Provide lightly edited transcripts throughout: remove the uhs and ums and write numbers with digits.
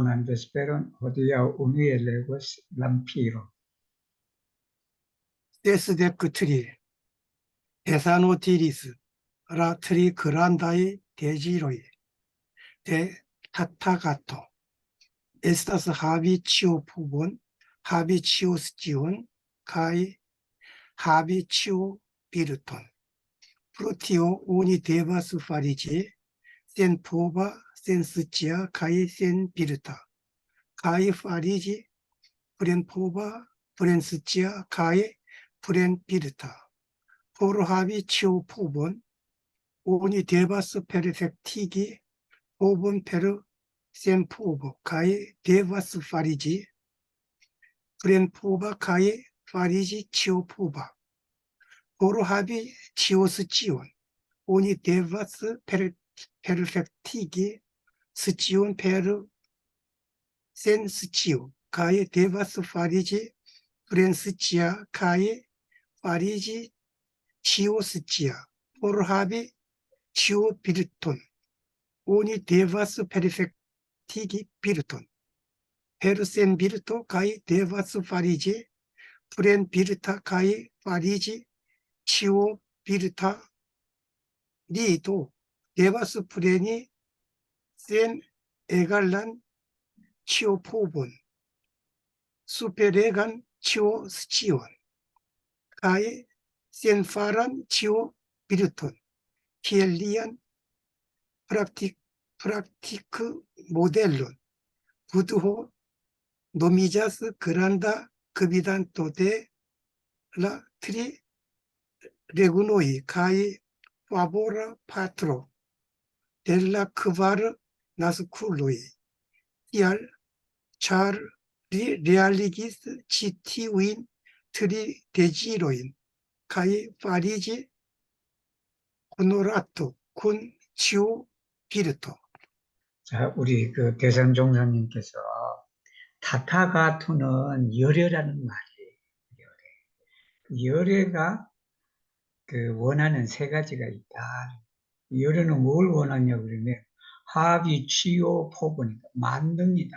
donde espero hodía unir legos lampi로. 데스데크 트리, 데사노티리스, 라 트리 그란다이 데지로이, 데 타타가토, 에스타스 하비치오 푸본, 하비치오 스지온, 카이 하비치오 비르톤, 프로티오 오니 데바스 파리지, 센 포바 센 스치아 카이 센 비르타, 카이 파리지, 프렌 포바 프렌 스치아 카이 프렌 비르타, 포르하비 치오 포본, 오니 데바스 페르펙티기, 포본 페르 센 포보, 카이 데바스 파리지, 프렌 포바 카이 파리지 치오 포바, 포르하비 치오스 지온, 오니 데바스 페르펙티기, 스치온 페르 센 스치오, 카이 데바스 파리지, 프렌 스치아 카이 파리지 치오스치아, 포르하비 치오 비르톤, 오니 데바스 페르펙티기 비르톤, 페르센 비르토 카이 데바스 파리지, 프렌 비르타 카이 파리지 치오 비르타 니도 데바스 프렌이 센 에갈란 치오 포본, 수페레간 치오 스치온, 카이 센 파란 치오 비르톤, 키엘리안 프락티크 모델론, 부드호 노미자스 그란다 그비단토 데 라 트리 레구노이 카이 파보라 파트로 델라 크바르 나스쿨로이 티알 찰 리알리기스 치티윈 트리 데지로인 카이 파리지 호노라토 군 치오 비르토. 자, 우리 그 대선 종사님께서 타타가토는 열애라는 말이에요. 열애. 열애가 그 원하는 세 가지가 있다. 열애는 뭘 원하냐 그러면 합의, 치유, 포분이다. 만능이다.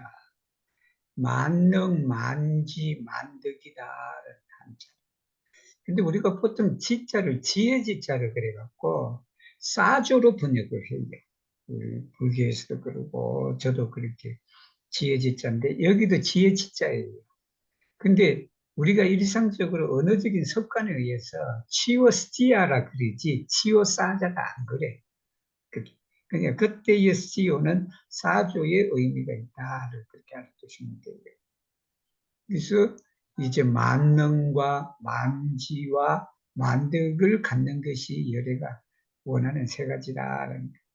만능, 만지, 만득이다. 한자. 근데 우리가 보통 지자를 지혜지자를 그래갖고 사조로 번역을 해요. 우리 불교에서도 그러고 저도 그렇게 지혜지자인데 여기도 지혜지자예요. 근데 우리가 일상적으로 언어적인 습관에 의해서 치오스지아라 그러지 치오사자가 안 그래. 그러니까 그때의 시오는 사조의 의미가 있다를 그렇게 알아두시면 돼요. 그래서 이제 만능과 만지와 만득을 갖는 것이 열애가 원하는 세 가지다라는 거예요.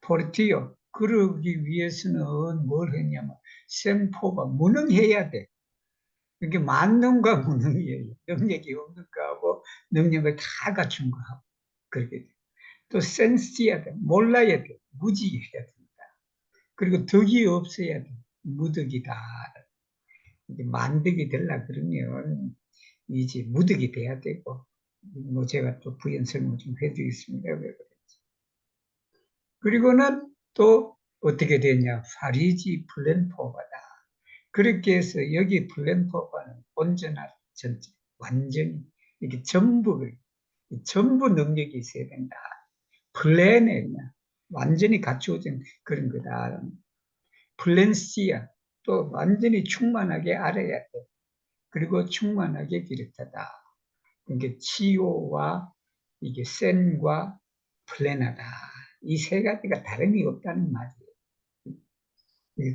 포르티오, 그러기 위해서는 뭘 했냐면 셈포가 무능해야 돼. 그게 만능과 무능이에요. 능력이 없는 거하고 능력을 다 갖춘 거하고 그렇게 돼. 또 센스해야 돼. 몰라야 돼. 무지해야 된다. 그리고 덕이 없어야 돼. 무덕이다. 만덕이 되려 그러면 이제 무덕이 돼야 되고 뭐 제가 또 부연 설명 좀 해드리겠습니다. 왜 그런지. 그리고는 또 어떻게 되냐. 파리지 플랜포바다. 그렇게 해서 여기 플랜포바는 온전한 전체 완전히 이렇게 전부 능력이 있어야 된다. 플랜에 그냥 완전히 갖추어진 그런 거다. 플랜시아 또 완전히 충만하게 알아야 돼. 그리고 충만하게 비롯하다. 이게 치오와 이게 센과 플랜하다. 이 세 가지가 다름이 없다는 말이에요.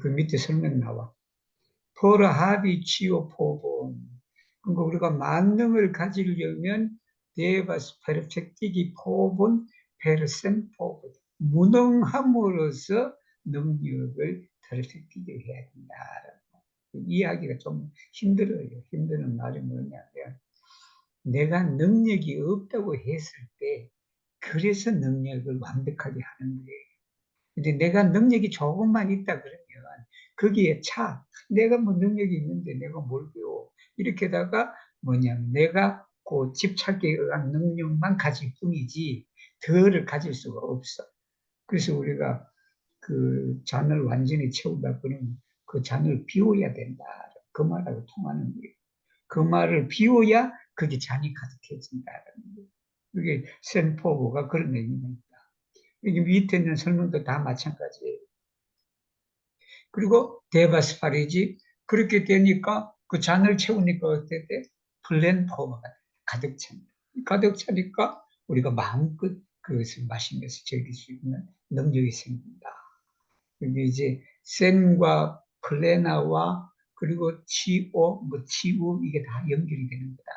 그 밑에 설명 나와. 포르 하비 치오 포본. 그러니까 우리가 만능을 가지려면 데바스 페르펙티기 포본 페르센 포본. 무능함으로써 능력을 페르펙티기 해야 된다. 이야기가 좀 힘들어요. 힘드는 말이 뭐냐면 내가 능력이 없다고 했을 때 그래서 능력을 완벽하게 하는 거예요. 근데 내가 능력이 조금만 있다 그러면 거기에 내가 뭐 능력이 있는데 내가 뭘 배워. 이렇게다가 뭐냐면 내가 그 집착에 의한 능력만 가질 뿐이지 더를 가질 수가 없어. 그래서 우리가 그 잔을 완전히 채우다 그러면 그 잔을 비워야 된다. 그 말하고 통하는 거예요. 그 말을 비워야 그게 잔이 가득해진다는 거예요. 그게 센포브가 그런 의미입니다. 여기 밑에 있는 설명도 다 마찬가지예요. 그리고 데바스파리지 그렇게 되니까 그 잔을 채우니까 어때 돼? 플랜포브가 가득 찹니다. 가득 차니까 우리가 마음껏 그것을 마시면서 즐길 수 있는 능력이 생긴다. 여기 이제 센과 플레나와 그리고 치오, 뭐 치우 이게 다 연결이 되는 거다.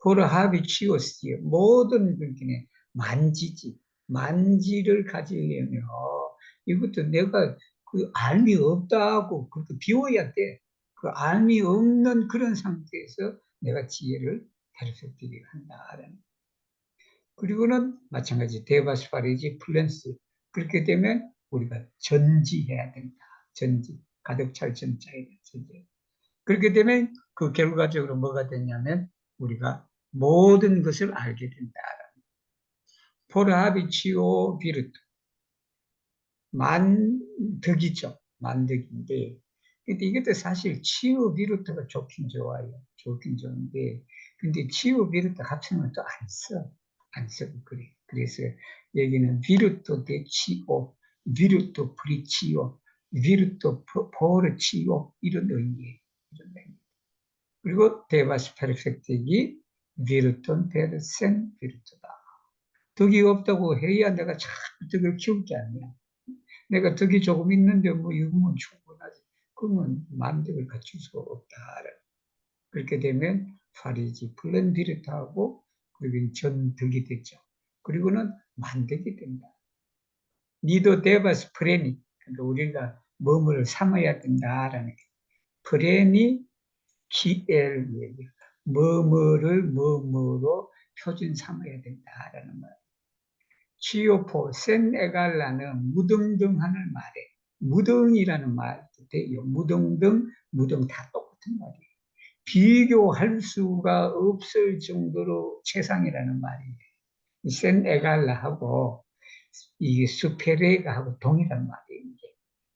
포르하비 치오스티에 모든 그렇게 만지지 만지를 가지려면 이것도 내가 그 알미 없다고 그렇게 비워야 돼. 그 알미 없는 그런 상태에서 내가 지혜를 페르펙트리 한다라는. 그리고는 마찬가지 데바스파리지 플랜스 그렇게 되면 우리가 전지해야 된다. 전지 가득 찰 전자에 전지. 그렇게 되면 그 결과적으로 뭐가 되냐면 우리가 모든 것을 알게 된다. 포르하비치오 비르트 만득이죠. 만득인데 근데 이것도 사실 치오 비르트가 좋긴 좋아요. 좋긴 좋은데 근데 치오 비르트 합성은 또 안 써. 안 쓰고 그래. 그래서 여기는 비르토 데 치오, 비르토 프리치오, 비르토 포르치오 이런 의미예요. 이런 의미. 그리고 데바스 페르펙트기 비르톤 페르센 비르토다. 덕이 없다고 해야 내가 참 덕을 키울 게 아니야. 내가 덕이 조금 있는데 뭐 이거면 충분하지. 그러면 만덕을 갖출 수가 없다. 그렇게 되면 파리지 플랜 비르트하고 그리고 전 덕이 됐죠. 그리고는 만덕이 된다. 니도 데바스 프레니. 그러니까 우리가 뭐뭐를 삼아야 된다라는 게. 프레니 기엘 뭐뭐를 뭐뭐로 표준 삼아야 된다라는 말. 치오포 센에갈라는 무등등하는 말에 무등이라는 말도 돼요. 무등등, 무등 다 똑같은 말이에요. 비교할 수가 없을 정도로 최상이라는 말이에요. 센에갈라하고 이 수페레가하고 동일한 말이에요.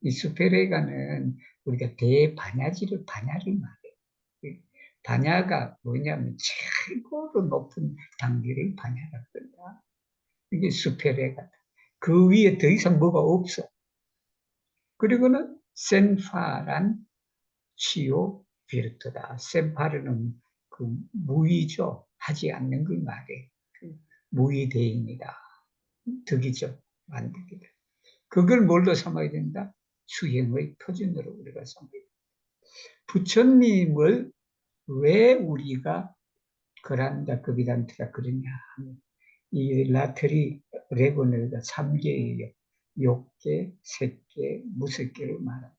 이 수페레가는 우리가 대반야지를 반야를 말해요. 반야가 뭐냐면 최고로 높은 단계를 반야라고 한다. 이게 수페레가. 그 위에 더 이상 뭐가 없어. 그리고는 센파란 치오 비르트다. 센파르는 그 무의죠. 하지 않는 걸 말해. 그 무의대입니다. 덕이죠. 만덕이다. 그걸 뭘로 삼아야 된다? 수행의 표준으로 우리가 삼아야 된다. 부처님을 왜 우리가 그란다 그비단트라 그러냐 하면 이 라트리 레고넬가 3개예요. 욕계, 색계, 무색계를 말한다.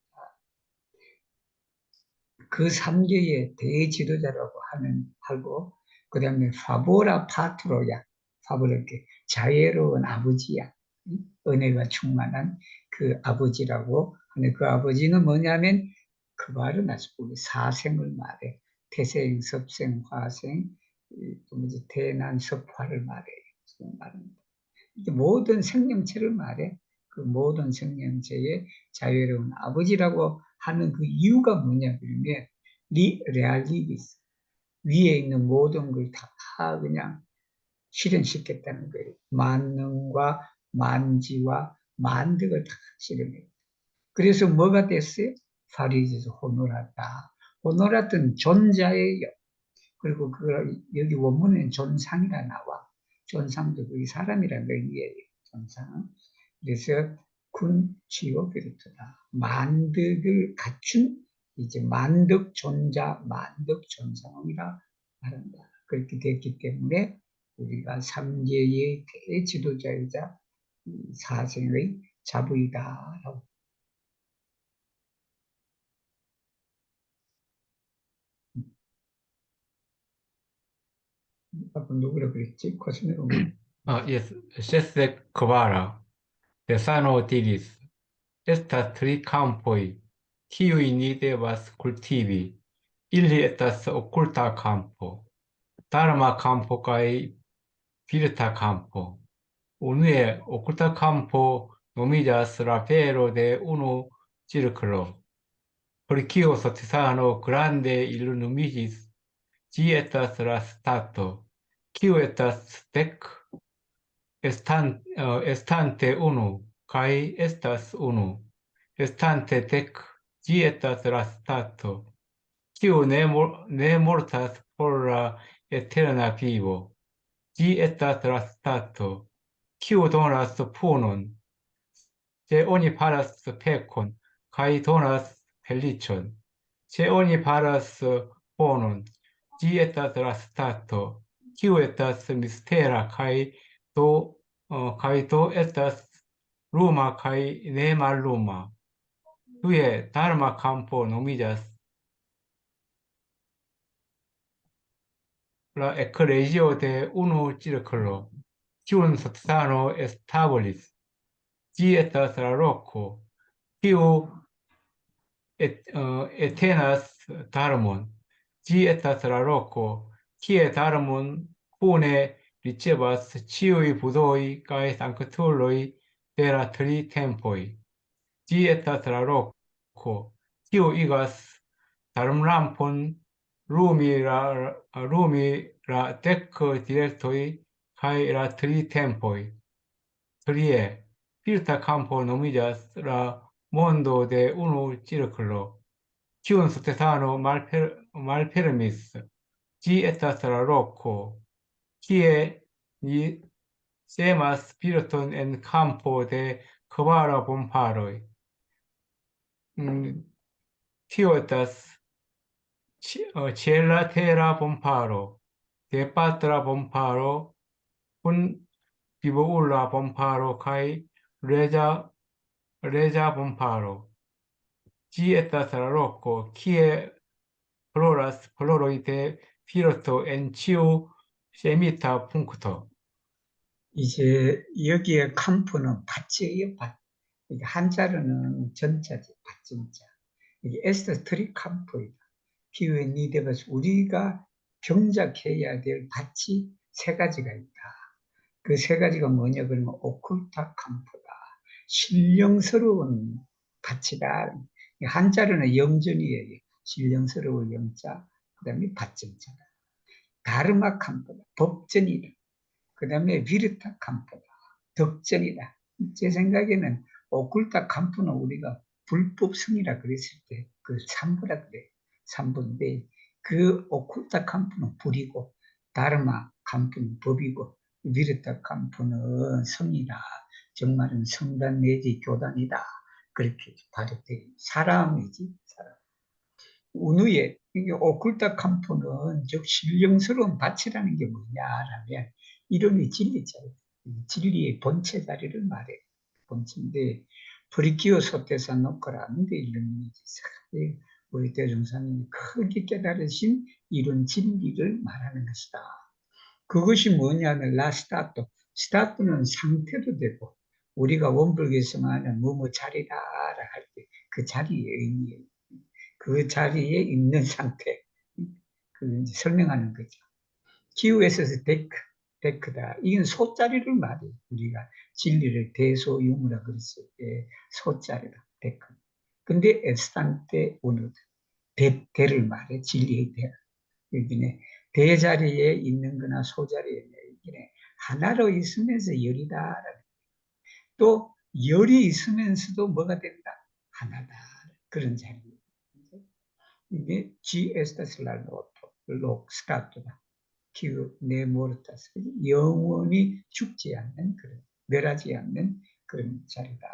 그 3개의 대지도자라고 하고 그 다음에 파보라 파트로야. 파보라게 자애로운 아버지야. 은혜가 충만한 그 아버지라고 하는 그 아버지는 뭐냐면 그 말은 아주 우리 사생을 말해. 태생, 섭생, 화생, 또 뭐지 태난, 섭화를 말해. 말합니다. 모든 생명체를 말해. 그 모든 생명체의 자유로운 아버지라고 하는 그 이유가 뭐냐 그러면 레알리비스 위에 있는 모든 걸 다 그냥 실현시켰다는 거예요. 만능과 만지와 만득을 다 실현해요. 그래서 뭐가 됐어요? 파리지에서 호노라다. 호노라는 존자예요. 그리고 그 여기 원문에는 존상이라 나와. 존상도 그 사람이라는 의미예요. 존상. 그래서 군 치오 비르트다. 만득을 갖춘 이제 만득 존자, 만득 존상이라 말한다. 그렇게 됐기 때문에 우리가 삼계의 대지도자이자 사생의 자부이다라고. 아까 누구라 그랬지? 코스메로. Yes, Sese Kvara, the son of Tiris, estas tri campoi, kiui ni devas cultivi, ili estas occulta campo, dharma campo kai virta campo. Unue occulta campo nomigas la fero de unu circolo, por kio sotesano grande illuminigis, gi estas la stato, kiu estas dek, estante unu, kai estas unu, estante dek, gi estas la stato, kiu ne mortas por la eterna vivo, gi estas la stato, kiu donas punon, se oni faras pekon, kai donas feliĉon, se oni faras bonon, ĝi estas la stato, kiu estas mistera kaj do estas luma kaj ne malluma. Tuje dharma kampo nomiĝas la eklezio de unu cirklo, kiun Sotesano establis. Ĝi estas la loko, kiu etenas dharmon. Ĝi estas la loko, kie dharmon kune ricevas ĉiuj budoj kaj sanktuloj de la tri tempoj. Ĝi estas la loko, kiu igas dharmlampon lumi la dek direktoj kaj la tri tempoj. Trie, spirita campo nomiĝas la mondo de unu cirklo, kiun Sotesano malpermis. Ĝi estas la loko, kie ni semas spiriton en campo de kvara bomparoj. Tio estas ĉela tera bomparo, de patra bomparo, kun vivoula bomparo kaj reĝa bomparo. Ĝi estas la loko, kie floras floroj de 피로토 en ĉiu semita punkto. 이제 여기에 캄프는 밭이에요, 밭. 이게 한자로는 전자지, 밭전자. 이게 에스터 트리 캄프이다. 기후에 니데버스 우리가 경작해야 될 밭이 세 가지가 있다. 그 세 가지가 뭐냐 그러면 오쿨타 캄프다. 신령스러운 밭이다. 한자로는 영전이에요. 신령스러운 영자. 그 다음에 밭전자다. 다르마 캄프다. 법전이다. 그 다음에 비르타 캄프다. 덕전이다. 제 생각에는 오쿨타 캄프는 우리가 불법성이라 그랬을 때 그 삼부라 그래. 삼부인데 그 오쿨타 캄프는 불이고 다르마 캄프는 법이고 비르타 캄프는 성이다. 정말은 성단 내지 교단이다. 그렇게 발효돼. 사람이지. 사람. 운후에 이게 오쿨타 캄프는 즉 신령스러운 밭이라는 게 뭐냐라면 이름이 진리자리, 진리의 본체 자리를 말해. 본체인데 브리키오 소테사 노크라는데 이름이 우리 대종사님이 크게 깨달으신 이런 진리를 말하는 것이다. 그것이 뭐냐면 라스타토, 스타토는 상태도 되고 우리가 원불교에서만 뭐뭐 자리다라 할 때 그 자리의 의미예요. 그 자리에 있는 상태, 그 설명하는 거죠. 기후에서도 데크다. 이건 소자리를 말해요. 우리가 진리를 대소유무라 그랬을 때 소자리다. 데크. 근데 에스탄테 오늘 대를 말해. 진리의 대. 여기는 대자리에 있는 거나 소자리에 있는 하나로 있으면서 열이다. 또 열이 있으면서도 뭐가 된다? 하나다. 그런 자리입니다. 이게 GSS 로 스타트다. 기후 네모르타스 영원히 죽지 않는 그런 멸하지 않는 그런 자리다.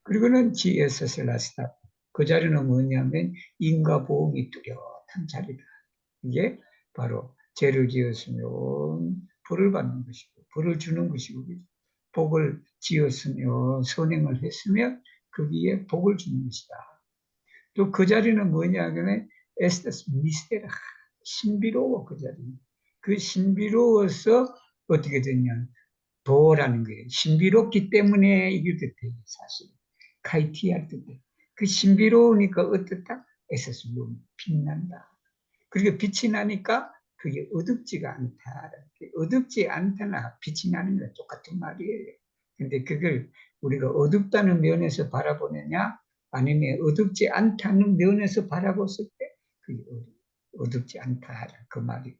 그리고는 GSS 라스타 그 자리는 뭐냐면 인과 보응이 뚜렷한 자리다. 이게 바로 죄를 지었으면 벌을 받는 것이고 벌을 주는 것이고 복을 지었으면 선행을 했으면 거기에 복을 주는 것이다. 또 그 자리는 뭐냐면 에스타스 미스테라 신비로워 그 자리. 그 신비로워서 어떻게 됐냐 도라는 거예요. 신비롭기 때문에 이게 됐대요. 사실 카이티할 때 그 신비로우니까 어떻다? 에스타스 빛난다. 그리고 빛이 나니까 그게 어둡지가 않다. 어둡지 않다나 빛이 나는 건 똑같은 말이에요. 근데 그걸 우리가 어둡다는 면에서 바라보느냐 아니면 어둡지 않다는 면에서 바라봤을 때 그게 어둡지 않다 그 말이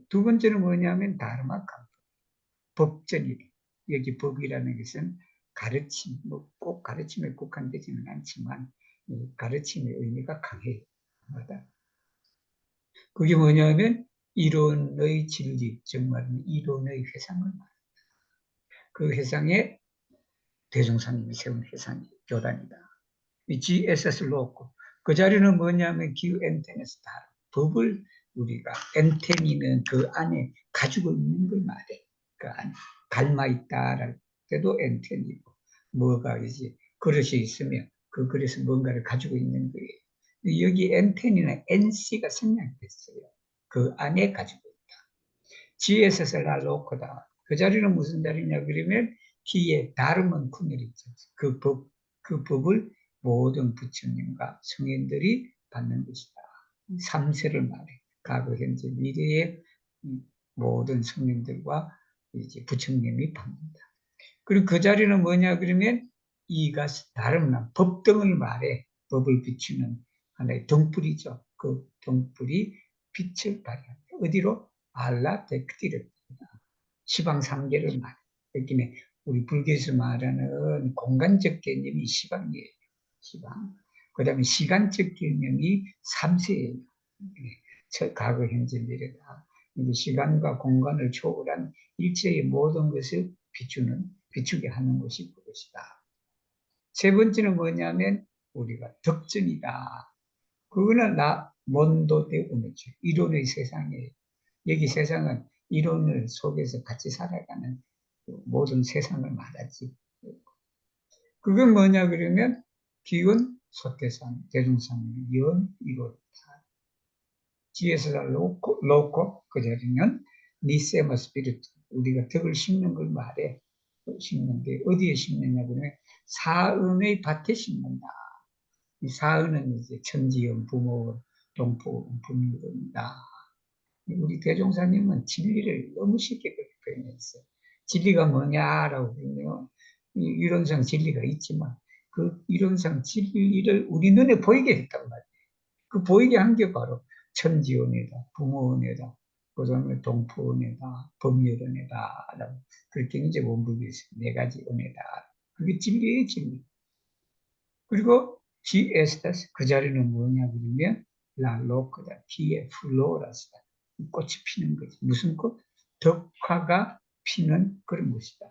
두 번째는 뭐냐면 다르마카 법전이래. 여기 법이라는 것은 가르침, 뭐 꼭 가르침에 국한되지는 않지만 가르침의 의미가 강해요. 그게 뭐냐면 이론의 진리, 정말 이론의 회상을 말합니다. 그 회상에 대종사님이 세운 회상이 교단이다. 이 GSS를 놓고 그 자리는 뭐냐면 기후 엔테네스 다 법을 우리가 엔테니는 그 안에 가지고 있는 걸 말해. 그 안에 닮아 있다랄 때도 엔테니고 뭐가 이제 그릇이 있으면 그 그릇에 뭔가를 가지고 있는 거예요. 여기 엔테니는 NC가 생략됐어요. 그 안에 가지고 있다. GSS를 놓고다. 그 자리는 무슨 자리냐 그러면 뒤에 다름은 분열이 있죠. 그 법을 모든 부처님과 성인들이 받는 것이다. 3세를 말해. 과거, 현재, 미래의 모든 성인들과 이제 부처님이 받는다. 그리고 그 자리는 뭐냐 그러면 이가 다름나 법등을 말해. 법을 비추는 하나의 등불이죠. 그 등불이 빛을 발휘한다. 어디로? 알라 데크티르. 시방 삼계를 말해. 여기는 우리 불교에서 말하는 공간적 개념이 시방이에요. 시방. 그 다음에 시간적 개념이 삼세예요. 과거, 현재, 미래다. 시간과 공간을 초월한 일체의 모든 것을 비추게 하는 것이 그것이다. 세 번째는 뭐냐면 우리가 덕전이다. 그거는 몬도대 운이죠. 이론의 세상에 여기 세상은 이론을 속에서 같이 살아가는 모든 세상을 말하지. 그건 뭐냐 그러면 기원, 소태산, 대중산, 연, 이론 지혜서를 놓고 그 자리는 니세마 스피리트 우리가 덕을 심는 걸 말해. 심는데 어디에 심느냐 그러면 사은의 밭에 심는다. 이 사은은 이제 천지연, 부모, 동포, 분유입니다. 우리 대종사님은 진리를 너무 쉽게 그렇게 표현했어요. 진리가 뭐냐라고 그러면 이론상 진리가 있지만 그 이론상 진리를 우리 눈에 보이게 했단 말이에요. 그 보이게 한 게 바로 천지원이다, 부모원이다, 그 다음에 동포원이다, 법률원이다. 그렇게 이제 원불교에서 4가지 원이다. 그게 진리의 진리. 그리고 GS다스 그 자리는 뭐냐 그러면 라로크다, 기에 플로라스다. 꽃이 피는 거지. 무슨 꽃? 덕화가 피는 그런 것이다.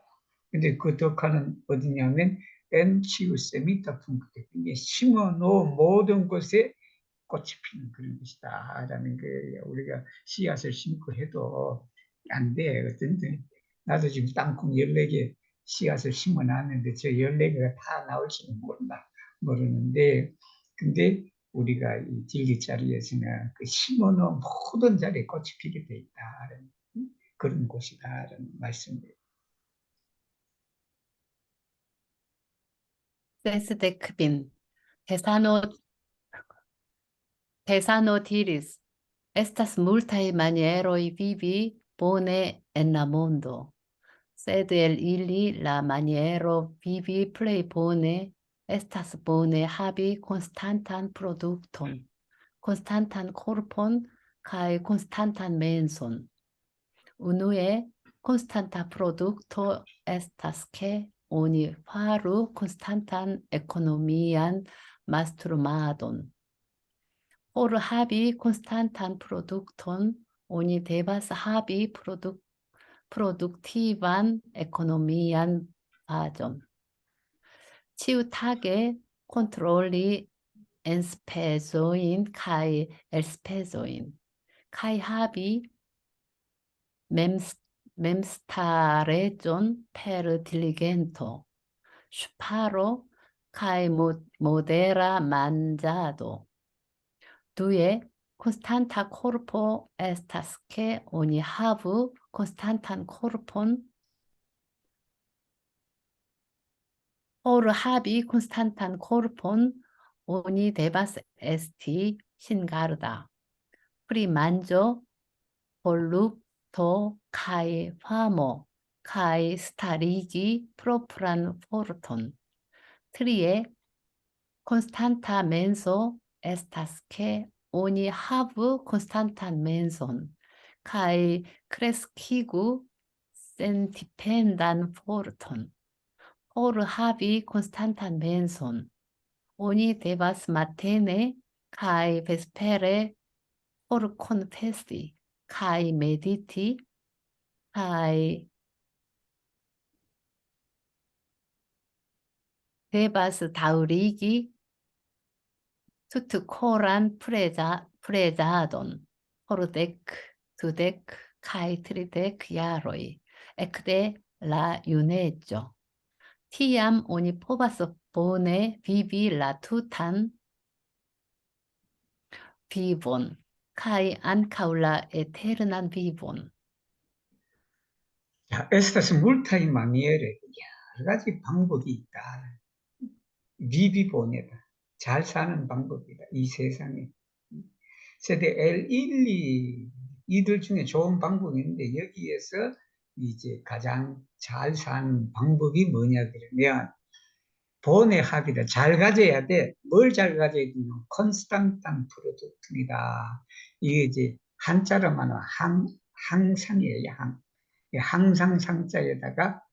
근데 그 덕화는 어디냐면 엔치우세미타 품크대. 이게 심어놓은 모든 곳에 꽃이 피는 그런 것이다. 라는 거예요. 우리가 씨앗을 심고 해도 안 돼. 어떤데. 나도 지금 땅콩 14개 씨앗을 심어 놨는데 저 14개가 다 나올지는 모르는데, 근데 우리가 이 진리 자리에서는 그 심어 놓은 모든 자리에 꽃이 피게 돼 있다. 그런 곳이다. 라는 말씀이에요. 세스데크빈, Tesano diris, estas multae manieroi vivi bone en la mondo, sed el ili la maniero vivi plei bone estas bone habi constantan producton, constantan corpon cae constantan menson. Unue, constanta producto estas que oni faru constantan economian mastrumadon. Por habi constantan produkton, oni devas habi produktivan ekonomian bazon. Ĉiutage kontroli enspezojn kaj elspezojn, kaj habi memstareĝon per diligento, ŝparo kaj modera manĝado. Due, constanta corpo estas que oni havu constantan corpon. Por habi constantan corpon, oni devas esti singarda. Pri manĝo, volupto kaj famo, kaj starigi propran forton. Trie constanta menso estas que oni havu constantan menson kai kreskigu sendipendan forton. Por havi constantan menson, oni devas matene kai vespere por confessi kai mediti kai devas daŭrigi tutkoran prezadon por 10, 20 kaj 30 jaroj ekde la juneĝo. Tiam oni povas bone vivi la tutan vivon kaj ankaŭ la eternan vivon. 자, estas multaj maniere, 여러 가지 방법이 있다. 비비보내다. 잘 사는 방법이다. 이 세상에. 세대 L1, 2, 이들 중에 좋은 방법이 있는데 여기에서 이제 가장 잘 사는 방법이 뭐냐 그러면 본의 합이다. 잘 가져야 돼. 뭘 잘 가져야 되냐? 콘스탄탄 프로덕트입니다. 이게 이제 한자로 말하면 항상이에요. 항상 상자에다가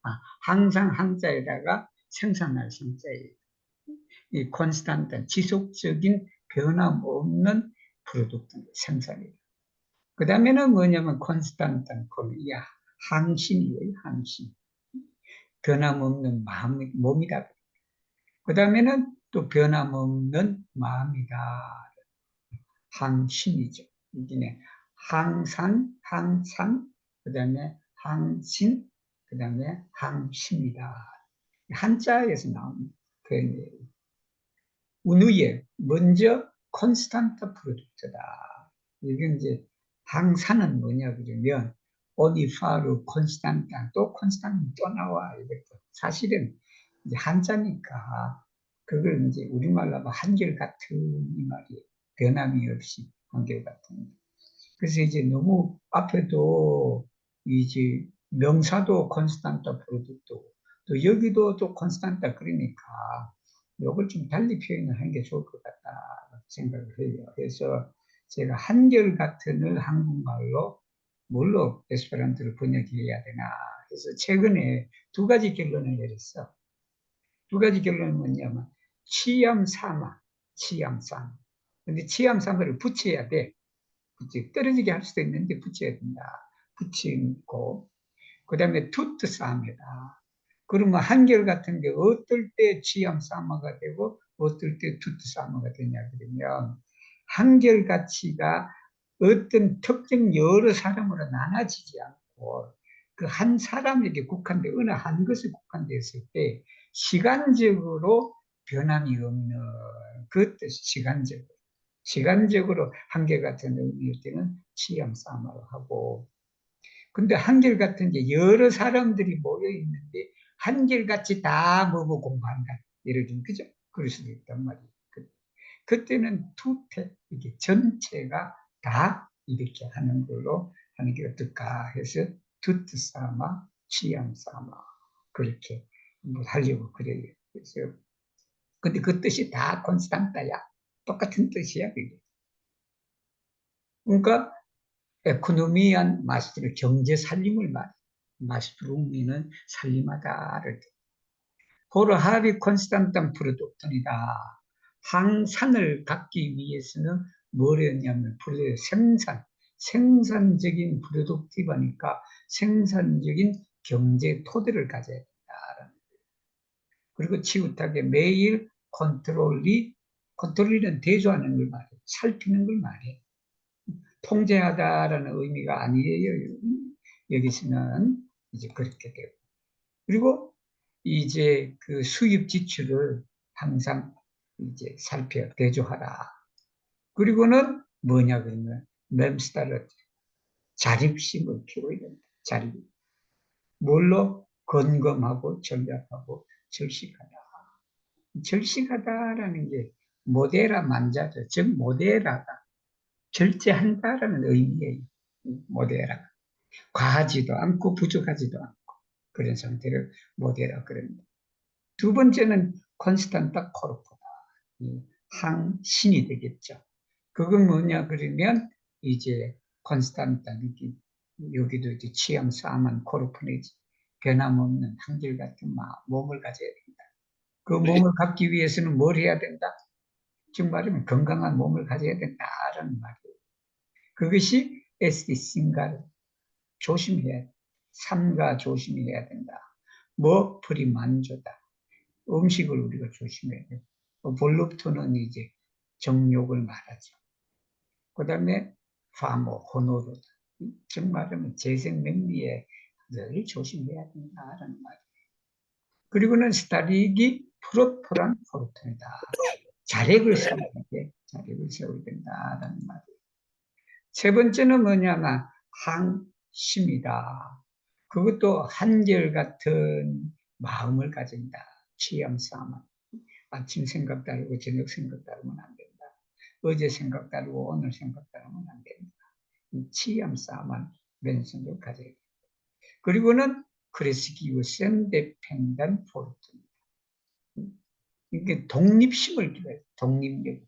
항상 항자에다가 생산할 상자예요. 이 콘스탄탄 지속적인 변함없는 프로덕트 생산이에요. 그 다음에는 뭐냐면 콘스탄탄 콜리아 항신이에요. 항신. 변함없는 몸이다. 그 다음에는 또 변함없는 마음이다. 항신이죠. 이게 항상, 그 다음에 항신, 그 다음에 항심이다. 한자에서 나오는 표현이에요. 운우에 먼저 콘스탄타 프로덕트다. 이게 이제 항산은 뭐냐 그러면 오니파르 콘스탄타 또 콘스탄타 또 나와. 이것도 사실은 이제 한자니까 그걸 이제 우리말로 하면 한결같은 이 말이에요. 변함이 없이 한결같은. 그래서 이제 너무 앞에도 이제 명사도 콘스탄타 프로덕트고 또 여기도 또 콘스탄타 그러니까 이걸 좀 달리 표현을 하는 게 좋을 것 같다 생각을 해요. 그래서 제가 한결같은을 한국말로 뭘로 에스페란토를 번역해야 되나 해서 최근에 두 가지 결론을 내렸어. 두 가지 결론은 뭐냐면 치암사마. 근데 치암사마를 붙여야 돼. 떨어지게 할 수도 있는데 붙여야 된다. 붙이고 그 다음에 투트사마다. 그러면 한결같은 게 어떨 때 치암사마가 되고 어떨 때 투트사마가 되냐 그러면 한결같이가 어떤 특정 여러 사람으로 나눠지지 않고 그 한 사람에게 국한돼 어느 한 것에 국한되어 있을 때 시간적으로 변함이 없는 그 뜻 시간적으로 한결같은 의미일 때는 치암사마로 하고 근데 한결같은 게 여러 사람들이 모여 있는데 한결같이 다 뭐뭐 공부한다. 예를 들면 그죠? 그럴 수도 있단 말이에요. 그때는 투태 이게 전체가 다 이렇게 하는 걸로 하는 게 어떨까 해서 투트사마, 치암사마 그렇게 뭐 하려고 그래요. 그래서 근데 그 뜻이 다 콘스탄타야. 똑같은 뜻이야 그게. 그러니까 에코노미한 마스트로 경제 살림을 말해. 마스트루미는 살림하다를 포르 하비 콘스탄탄 프로덕트이다. 항산을 갖기 위해서는 뭐였냐면 생산적인 프로덕티브니까 생산적인 경제 토대를 가져야 된다라는 거예요. 그리고 치우타게 매일 컨트롤리는 대조하는 걸 말해. 살피는 걸 말해. 통제하다라는 의미가 아니에요. 여기서는 이제 그렇게 되고. 그리고 이제 그 수입 지출을 항상 이제 살펴 대조하라. 그리고는 뭐냐 그러면 mem스타르 자립심을 키워야 된다. 자립. 뭘로 건검하고 전략하고 절식하다. 절식하다라는 게 모데라 만자죠. 즉 모데라가 절제한다라는 의미예요. 모데라. 과하지도 않고 부족하지도 않고 그런 상태를 모데라 그럽니다. 두 번째는 콘스탄타 코르포다. 항신이 되겠죠. 그건 뭐냐 그러면 이제 콘스탄타 여기도 이제 취향 사만 코르포네지 변함없는 한결같은 몸을 가져야 된다. 그 몸을 갖기 위해서는 뭘 해야 된다? 즉 말하면 건강한 몸을 가져야 된다라는 말이에요. 그것이 에스티싱가를 조심해야 돼. 삼가 조심해야 된다. 뭐 프리만조다. 음식을 우리가 조심해야 돼. 볼루프토는 이제 정욕을 말하죠. 그 다음에 파모, 호노르다. 즉 말하면 재생명리에 늘 조심해야 된다라는 말이에요. 그리고는 스타릭이 프로토란 포르톤이다. 자력을 세워야 돼. 자력을 세워야 된다라는 말이에요. 세 번째는 뭐냐면 항심이다. 그것도 한결같은 마음을 가진다. 취향사만. 아침 생각 다르고 저녁 생각 다르면 안 된다. 어제 생각 다르고 오늘 생각 다르면 안 된다. 취향사만 맨성을 가져야 된다. 그리고는 크레스기우센 데펜단 포르투입니다. 이게 독립심을 기해요. 독립력.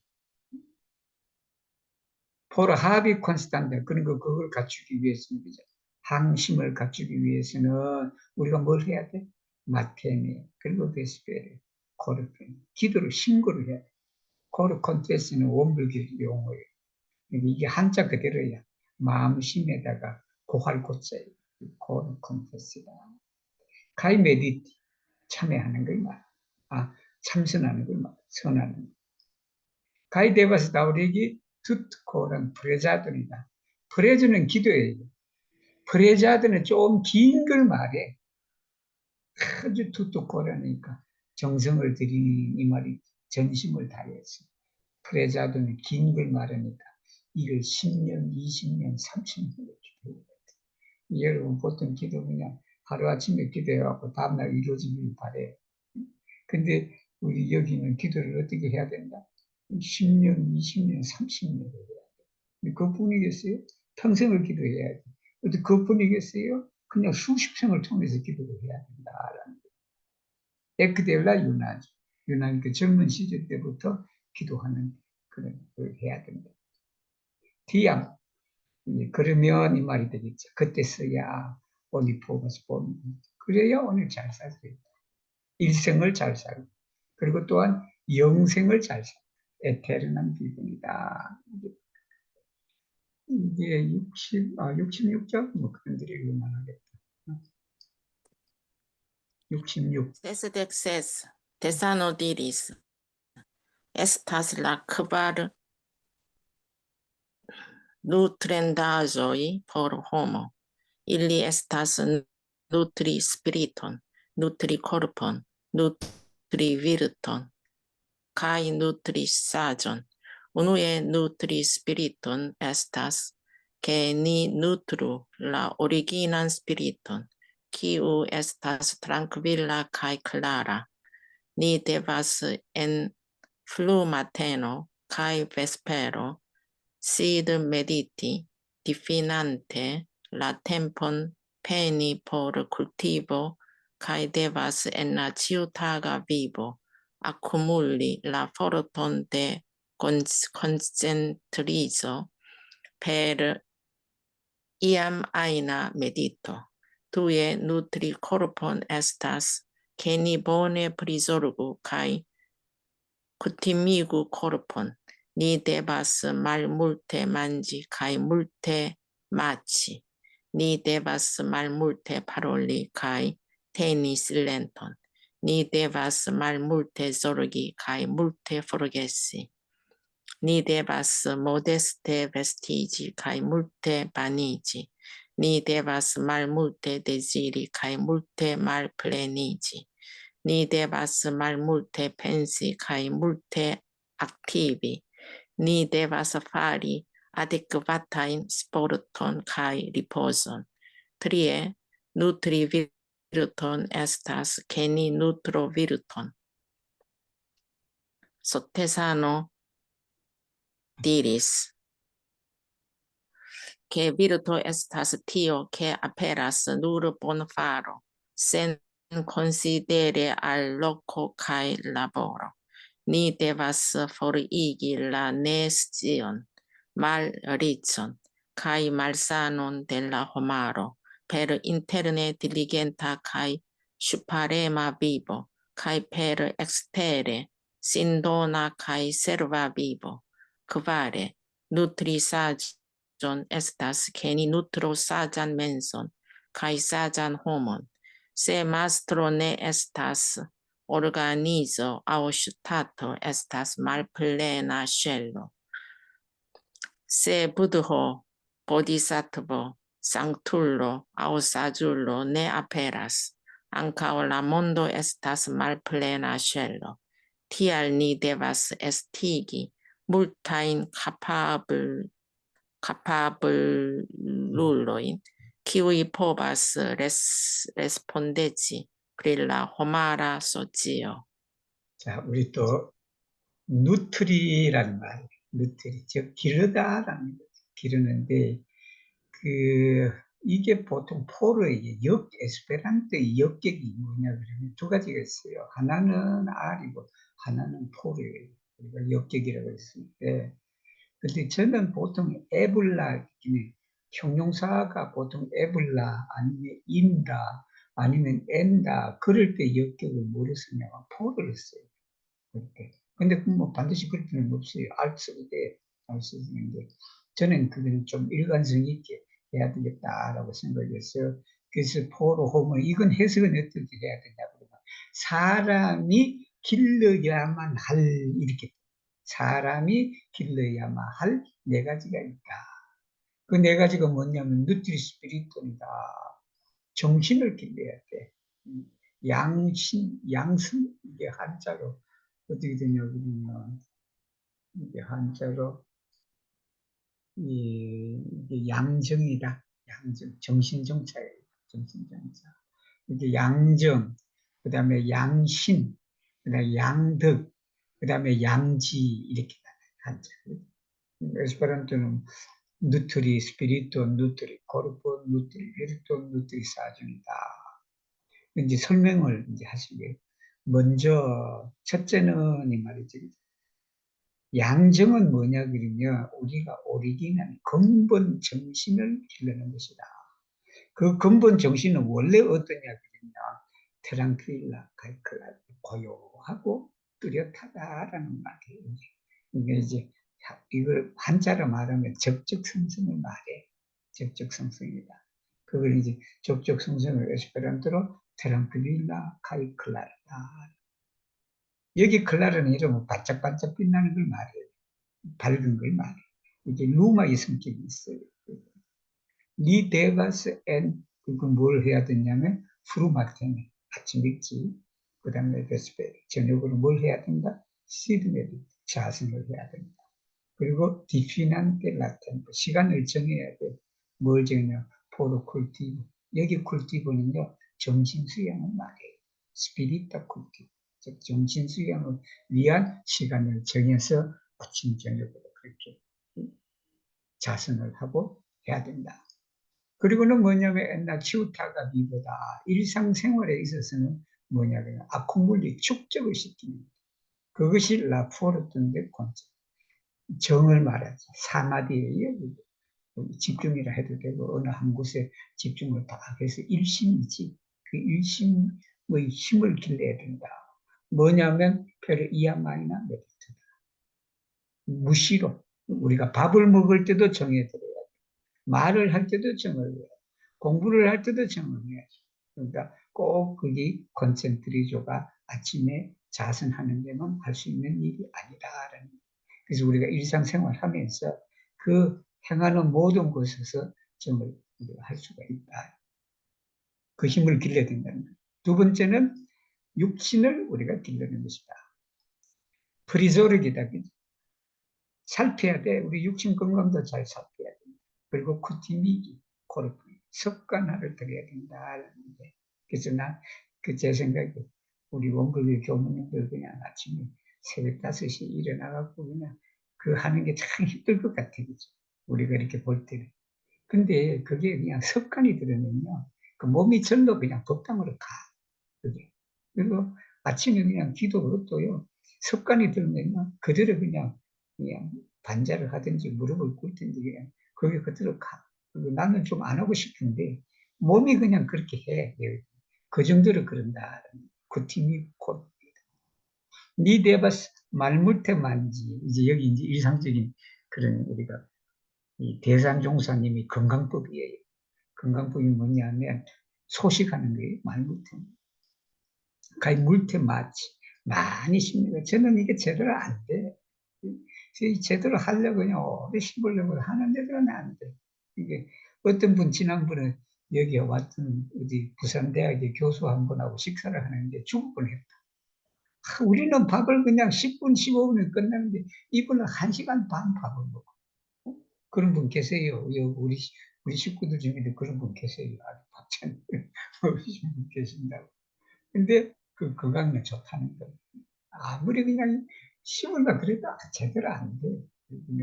포르 하비 콘스탄트 그걸 갖추기 위해서는 그죠? 항심을 갖추기 위해서는 우리가 뭘 해야 돼? 마테미 그리고 베스페르 코르펜 기도를 신고를 해야 돼. 코르 콘테스는 원불교 용어예요. 이게 한자 그대로야. 마음심에다가 고할고자예요. 코르 콘테스다. 카이 메디티 참여하는 걸 말. 참선하는 걸 말. 선하는 걸. 카이 데바스 다우리기 투트코는 프레자드이다. 프레즈는 기도예요. 프레자드는 좀 긴 걸 말해. 아주 투트코라니까 정성을 들이는 이 말이 전심을 다해서. 프레자드는 긴 걸 말하니까 이걸 10년, 20년, 30년 기도해야 돼. 여러분 보통 기도 그냥 하루아침에 기도해갖고 다음날 이루어지길 바래요. 근데 우리 여기는 기도를 어떻게 해야 된다? 10년, 20년, 30년을 해야 돼. 그뿐이겠어요? 평생을 기도해야 돼. 근데 그뿐이겠어요? 그냥 수십 생을 통해서 기도를 해야 된다라는 거예요. 에크델라 유나지. 유난 그 젊은 시절 때부터 기도하는 그런 걸 해야 된다. 디암. 그러면 이 말이 되겠죠. 그때 써야 오늘 보면서 보는. 그래야 오늘 잘 살 수 있다. 일생을 잘 살고. 그리고 또한 영생을 잘 살고. 에테르난 비전이다. 이게 66장? 뭐 그런 데를 읽을만하겠다. 66. Sesdexes, Tesanodiris, estas la kvar nutrendajoi por homo. Illi estas nutri spiriton, nutri corpon, nutri virton, kai nutri sagion. Unue nutri spiriton estas, que ni nutru la originan spiriton, kiu estas tranquilla kai clara. Ni devas en flumateno kai vespero sid mediti, definante la tempon peni por cultivo, kai devas en la ciutaga vivo accumuli la forton de concentrizo per iam aina medito. Tue nutri corpon estas, che ni bone prisorgu kai kutimigu corpon. Ni devas malmulte mangi kai multe maci. Ni devas malmulte paroli kai teni silenton. Ni devas malmulte zorgi kai multe forgesi. Ni devas modeste vestigi kai multe banigi. Ni devas malmulte desiri kai multe malplenigi. Ni devas malmulte pensi kai multe activi. Ni devas fari adekvatajn sporton kai riposon. Trie, nutri virton estas, ke ni nutro virton. Sotesano diris, che virto estas tio, che aperas nur bonfaro, sen considere al loco cae laboro, ni devas forigi la nescion, malricon, cae malsanon de la homaro, per interne diligenta cae superema vivo, cae per extere sindona cae serva vivo, quare nutri sagion estas che ni nutro sagian menson, cae sagian homon, se mastro ne estas organizo aŭ ŝtato estas malplena ŝelo. Se Budho, Bodhisattvo, sanktulo aŭ saĝulo ne aperas, ankaŭ la mondo estas malplena ŝelo. Tial ni devas estigi multajn kapablulojn, kiuj povas respondeci pri la homara socio. 자, 우리 또 누트리라는 말, 누트리, 즉 기르다라는 거죠. 기르는데 이게 보통 포로의 에스페란토의 역격이 뭐냐 그러면 두 가지가 있어요. 하나는 R이고 하나는 포로예요. 우리가 역격이라고 했을 때. 근데 저는 보통 에블라, 형용사가 보통 에블라 아니면 인다 아니면 엔다 그럴 때 역격을 뭐를 쓰냐면 포를 써요. 그렇게. 근데 뭐 반드시 그럴 필요는 없어요. 알 쓰고 알 쓰는데 저는 그건 좀 일관성 있게 해야 되겠다라고 생각했어요. 그래서 포로 호모 이건 해석은 어떻게 해야 되냐 그러면 사람이 길러야만 할 이렇게 사람이 길러야만 할 네 가지가 있다. 그 네 가지가 뭐냐면 누트리 스피리톤이다. 정신을 길러야 돼. 양신, 양승 이게 한자로 어떻게 되냐 그러면 이게 한자로 이게 양정이다. 양정, 정신정자예요. 정신정자. 이게 양정, 그 다음에 양신, 그 다음에 양덕, 그 다음에 양지 이렇게 한자. 에스페란토는 누트리 스피리토, 누트리 코르포, 누트리 베르토, 누트리 사준이다. 이제 설명을 이제 하시게요. 먼저 첫째는 이 말이죠. 양정은 뭐냐 그러면 우리가 오리지널 근본 정신을 기르는 것이다. 그 근본 정신은 원래 어떠냐 그러면 트랑크릴라, 칼클라, 고요하고 뚜렷하다라는 말이에요. 이게 이제 이걸 한자로 말하면 적적성성을 말해. 적적성성이다. 그걸 이제 적적성성을 에스페란토로 트랑크릴라, 칼클라다. 여기 클라라는 이름은 반짝반짝 빛나는 걸 말해요. 밝은 걸 말해요. 이게 루마의 성격이 있어요. 니 데바스 앤 그건 뭘 해야 되냐면 프루마테네 아침 일찍 그 다음에 베스페 저녁으로 뭘 해야 된다? 시드메드 자성을 해야 된다. 그리고 디피난테 라템po 시간을 정해야 돼. 뭘 정해냐? 포로 쿨티브. 여기 쿨티브는요 정신 수양을 말해요. 스피리타 쿨티브. 즉 정신 수양을 위한 시간을 정해서 아침 저녁으로 그렇게 자성을 하고 해야 된다. 그리고는 뭐냐면 옛날 치우타가 비보다 일상생활에 있어서는 뭐냐면 아쿠물리 축적을 시키는 것. 그것이 라포르톤의 concept. 정을 말하지. 사마디예요. 집중이라 해도 되고 어느 한 곳에 집중을 다 해서 일심이지. 그 일심의 힘을 길러야 된다. 뭐냐면 페르 이야마이나 메디트다. 무시로 우리가 밥을 먹을 때도 정해드려야 돼. 말을 할 때도 정을 해야 돼. 공부를 할 때도 정을 해야지. 그러니까 꼭 그게 컨센트리조가 아침에 자선하는 데만 할 수 있는 일이 아니다라는 거예요. 그래서 우리가 일상생활 하면서 그 행하는 모든 곳에서 정을 할 수가 있다. 그 힘을 길러야 된다는 거예요. 두 번째는 육신을 우리가 길러는 것이다. 프리조르기다. 살펴야 돼. 우리 육신 건강도 잘 살펴야 돼. 그리고 쿠티미기, 코르프, 습관화를 들여야 된다는데. 그래서 제 생각에 우리 원불교 교무님들 그냥 아침에 새벽 5시에 일어나갖고 그냥 그 하는 게 참 힘들 것 같아. 그죠? 우리가 이렇게 볼 때는. 근데 그게 그냥 습관이 들으면요. 그 몸이 절로 그냥 법당으로 가. 그게. 그리고 아침에 그냥 기도 그것도요, 습관이 들면 그대로 그냥 반자를 하든지 무릎을 꿇든지 그냥 거기 그대로 가. 그리고 나는 좀 안 하고 싶은데 몸이 그냥 그렇게 해. 예. 그 정도로 그런다. 굿팀이 곧. 니 데바스 말물테 만지. 이제 여기 이제 일상적인 그런 우리가 이 대산종사님이 건강법이에요. 건강법이 뭐냐면 소식하는 거예요. 말물테. 가히 물테 맞지. 많이 심는 저는 이게 제대로 안 돼. 제대로 하려고 그냥 오래 심으려고 하는데도 안 돼. 이게 어떤 분 지난번에 여기 왔던 어디 부산대학의 교수 한 분하고 식사를 하는데 죽을 뻔했다. 우리는 밥을 그냥 10분, 15분에 끝나는데 이분은 1시간 반 밥을 먹어. 그런 분 계세요. 우리 식구들 중에도 그런 분 계세요. 아주 밥찬 먹으신 분 계신다고. 근데 그 건강에 좋다는 거예요. 아무리 그냥 심을라 그래도 제대로 안 돼.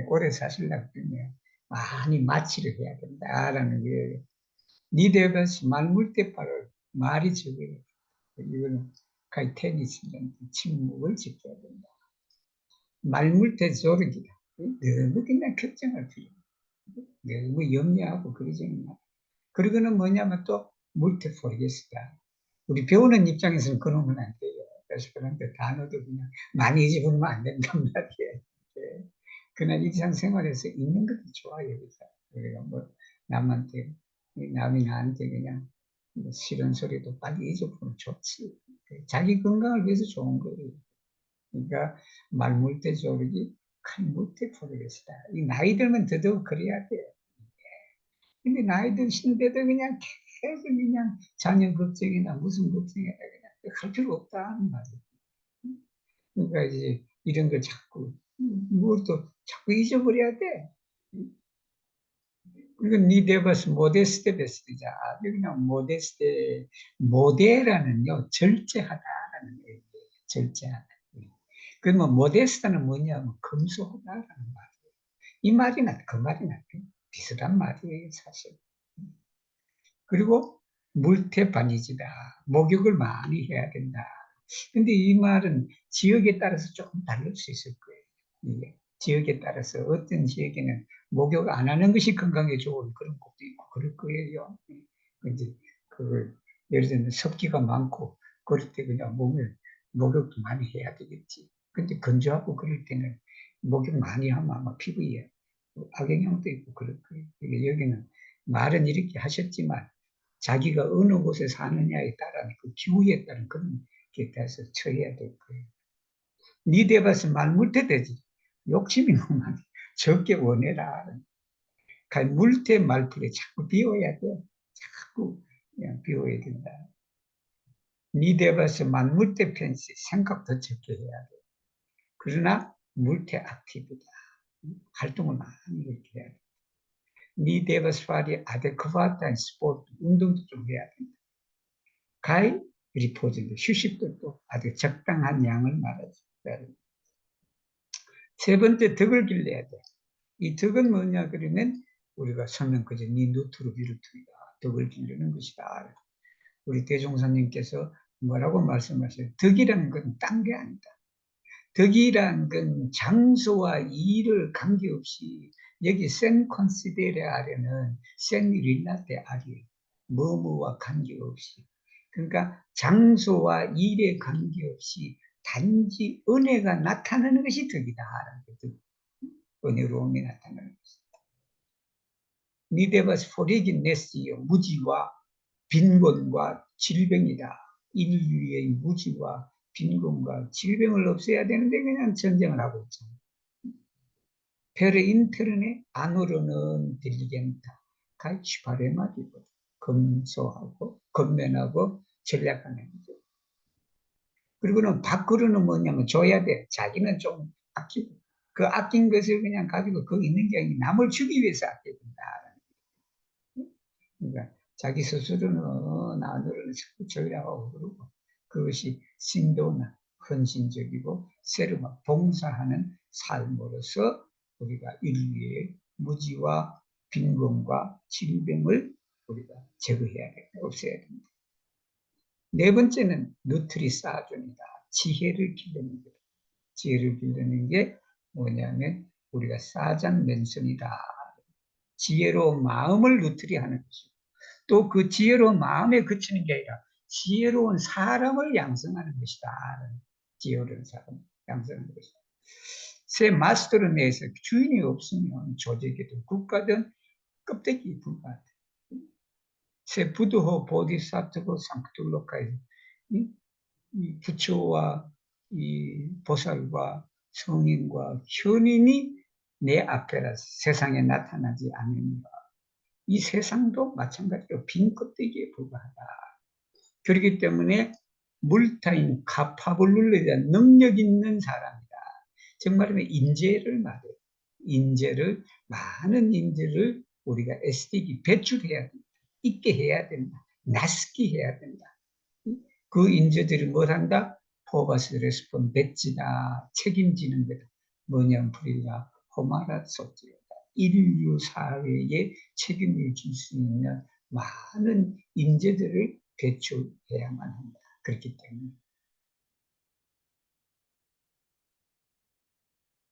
오래 사실라 그러면 많이 마취를 해야 된다라는 게 니데베스 말물대파를 말이 적어요. 이거는 가히 테니스는 침묵을 지켜야 된다. 말물대 조르기다. 너무 그냥 걱정할 필요 없고 너무 염려하고 그러지 마. 그리고는 뭐냐면 또 물테포리겠다. 우리 배우는 입장에서는 그러면 안 돼요. 그래서 그런데 단어도 그냥 많이 집으면 안 된단 말이에요. 네. 그냥 일상생활에서 있는 것도 좋아요. 우리가 뭐 남한테, 남이 나한테 그냥 뭐 싫은 소리도 빨리 잊어보면 좋지. 자기 건강을 위해서 좋은 거예요. 그러니까 말물대 조르기, 칼물대 포르겠다. 이 나이 들면 더더욱 그래야 돼요. 근데 나이 드신데도 그냥 계속 그냥 자녀 걱정이나 무슨 걱정이나 그냥 할 필요 없다는 말이에요. 그러니까 이제 이런 걸 자꾸 뭘 또 자꾸 잊어버려야 돼. 이건 니 데바스 모데스테 베스트자. 아주 그냥 모데스테 모데라는요 절제하다라는 얘기예요. 절제하다. 그러면 모데스타는 뭐냐면 검소하다라는 말이에요. 이 말이나 그 말이나 비슷한 말이에요 사실. 그리고 물태반이지다. 목욕을 많이 해야 된다. 근데 이 말은 지역에 따라서 조금 다를 수 있을 거예요. 이게 지역에 따라서 어떤 지역에는 목욕 안 하는 것이 건강에 좋은 그런 곳도 있고 그럴 거예요. 이제 그 예를 들면 습기가 많고 그럴 때 그냥 목욕도 많이 해야 되겠지. 근데 건조하고 그럴 때는 목욕 많이 하면 아마 피부에 악영향도 있고 그럴 거예요. 여기는 말은 이렇게 하셨지만 자기가 어느 곳에 사느냐에 따라 그 기후에 따른 그런 게 따라서 처해야 될 거예요. 니 대봐서 말 못해 되지. 욕심이 너무 많이 적게 원해라. 물태 말풀에 자꾸 비워야 돼. 자꾸 그냥 비워야 된다. 니 대봐서 말 물태 편시 생각 더 적게 해야 돼. 그러나 물태 액티브다. 활동을 많이 이렇게 해야 돼. 니 대봐서 발이 아데크바타 스포츠 운동도 좀 해야 된다. 가히 리포즈도 휴식도 또 아주 적당한 양을 말하죠. 세 번째 덕을 길러야 돼. 이 덕은 뭐냐 그러면 우리가 설명 그저 니 누트로 비루트이다. 덕을 기르는 것이다. 우리 대종사님께서 뭐라고 말씀하셔요? 덕이라는 건 딴 게 아니다. 덕이라는 건 장소와 일을 관계없이 여기 센 컨시데레 아래는 센 릴라테 아리에 뭐뭐와 관계없이 그러니까 장소와 일에 관계없이 단지 은혜가 나타나는 것이 덕이다. 은혜로움이 나타나는 것이다. 니데바스 포리긴 네스요 무지와 빈곤과 질병이다. 인류의 무지와 빈곤과 질병을 없애야 되는데 그냥 전쟁을 하고 있잖아요. 페르 인터넷 안으로는 딜리겐다. 같이 바레마디고 검소하고 건면하고 전략하는 거죠. 그리고는 밖으로는 뭐냐면 줘야 돼. 자기는 좀 아끼고 그 아낀 것을 그냥 가지고 거기 있는 게 아니라 남을 주기 위해서 아껴야 된다. 그러니까 자기 스스로는 안으로는 자꾸 전략하고 그러고 그것이 신도나 헌신적이고 새로운 봉사하는 삶으로서 우리가 인류의 무지와 빈곤과 질병을 우리가 제거해야 된다. 없애야 된다. 네 번째는 누트리사존이다. 지혜를 기르는 거다. 지혜를 기르는 게 뭐냐면 우리가 사잔맨손이다. 지혜로운 마음을 누트리하는 것이고 또 그 지혜로운 마음에 그치는 게 아니라 지혜로운 사람을 양성하는 것이다. 지혜로운 사람을 양성하는 것이다. 새 마스터를 내서 주인이 없으면 조직이든 국가든 껍데기 불과하다. 새 부두호 보디사트고 상크툴로카에서 이 부처와 이 보살과 성인과 현인이 내 앞에라서 세상에 나타나지 않으니까 이 세상도 마찬가지로 빈 껍데기에 불과하다. 그렇기 때문에 물타인 카파블룰에 대한 능력 있는 사람이다. 정말이면 인재를 말해요. 인재를 많은 인재를 우리가 SDG 배출해야 된다. 있게 해야 된다. 낫게 해야 된다. 그 인재들이 뭘 한다? 포바스 레스폰 배지다. 책임지는 거다. 뭐냐 프리라 호마라 소지다. 인류 사회에 책임을 질 수 있는 많은 인재들을 배출해야만 합니다. 그렇기 때문에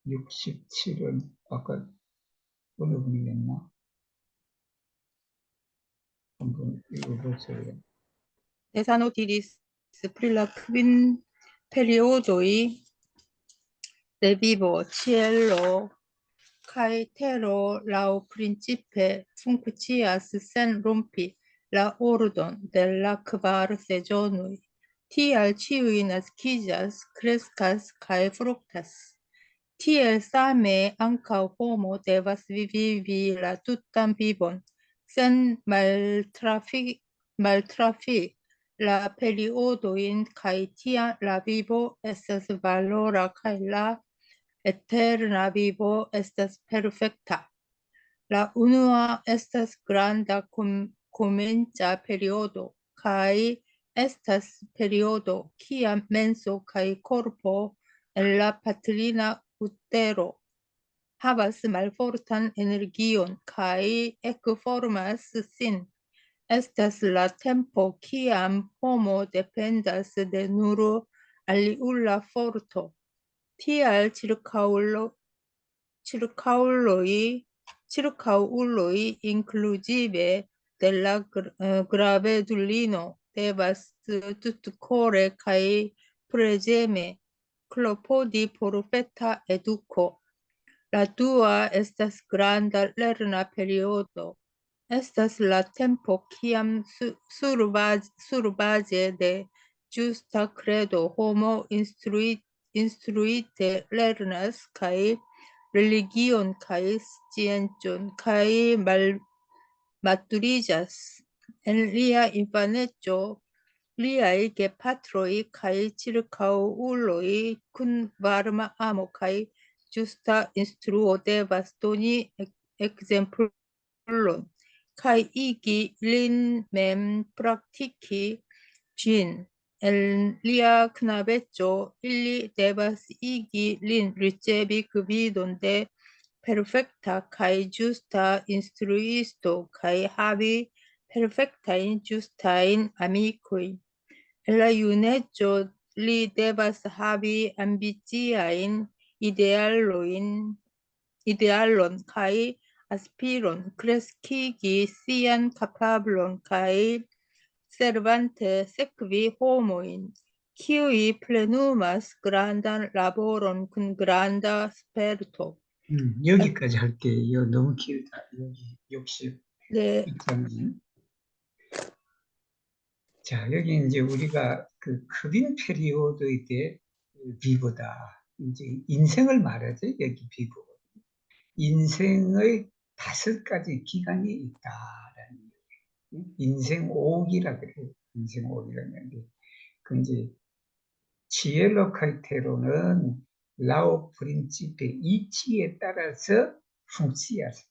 67은 아까 어느 분이 냈나? 한번 읽어보세요. Tesano diris prilla quin periodoi de vivo cielo cae terro lau principe functias sen rompi la ordon de la quar sezonui. Tial ciui nascigas, crescas cae fructas. Tiel same ancau homo devas vivi la tutan vivon, sen maltrafi la periodoin cae tia la vivo estas valora cae la eterna vivo estas perfecta. La unua estas granda comenza periodo, cae estas periodo kiam menso cae corpo en la patrina utero havas malfortan energion cae ekformas sin. Estas la tempo kiam homo dependas de nur aliula forto. Tial circauloi inclusive de la gravedulino devas tutcore cae pregeme clopodi profeta educo. La dua estas granda lerna periodo. Estas la tempo kiam sur base de justa credo homo instruite lernas cae religion cae sciencion cae maturigas. En lia infaneco, liai gepatroi cae circauloi cun varma amo cae justa instruo devas doni exemplon, cae igi lin mem praktiki gin. En lia knabeco, ili devas igi lin ricevi gvidon de perfecta cae justa instruisto cae havi perfectain justain amicoi. En la juneco li devas havi ambiciain idealon cae aspiron crescigi sian capablon cae servante sekvi homoin, kiui plenumas grandan laboron kun granda sperto. 여기까지 할게요. 너무 길다. 여기 60. 네, 자, 여기 이제 우리가 그 크빈 페리오드에 대해 비보다 이제 인생을 말하죠. 여기 비보. 인생의 5가지 기간이 있다라는 얘기예요. 인생 옥이라 그래요. 인생 옥이라는 게. 그 이제 지엘로 카이테로는 라오 프린치페 이치에 따라서 funkcias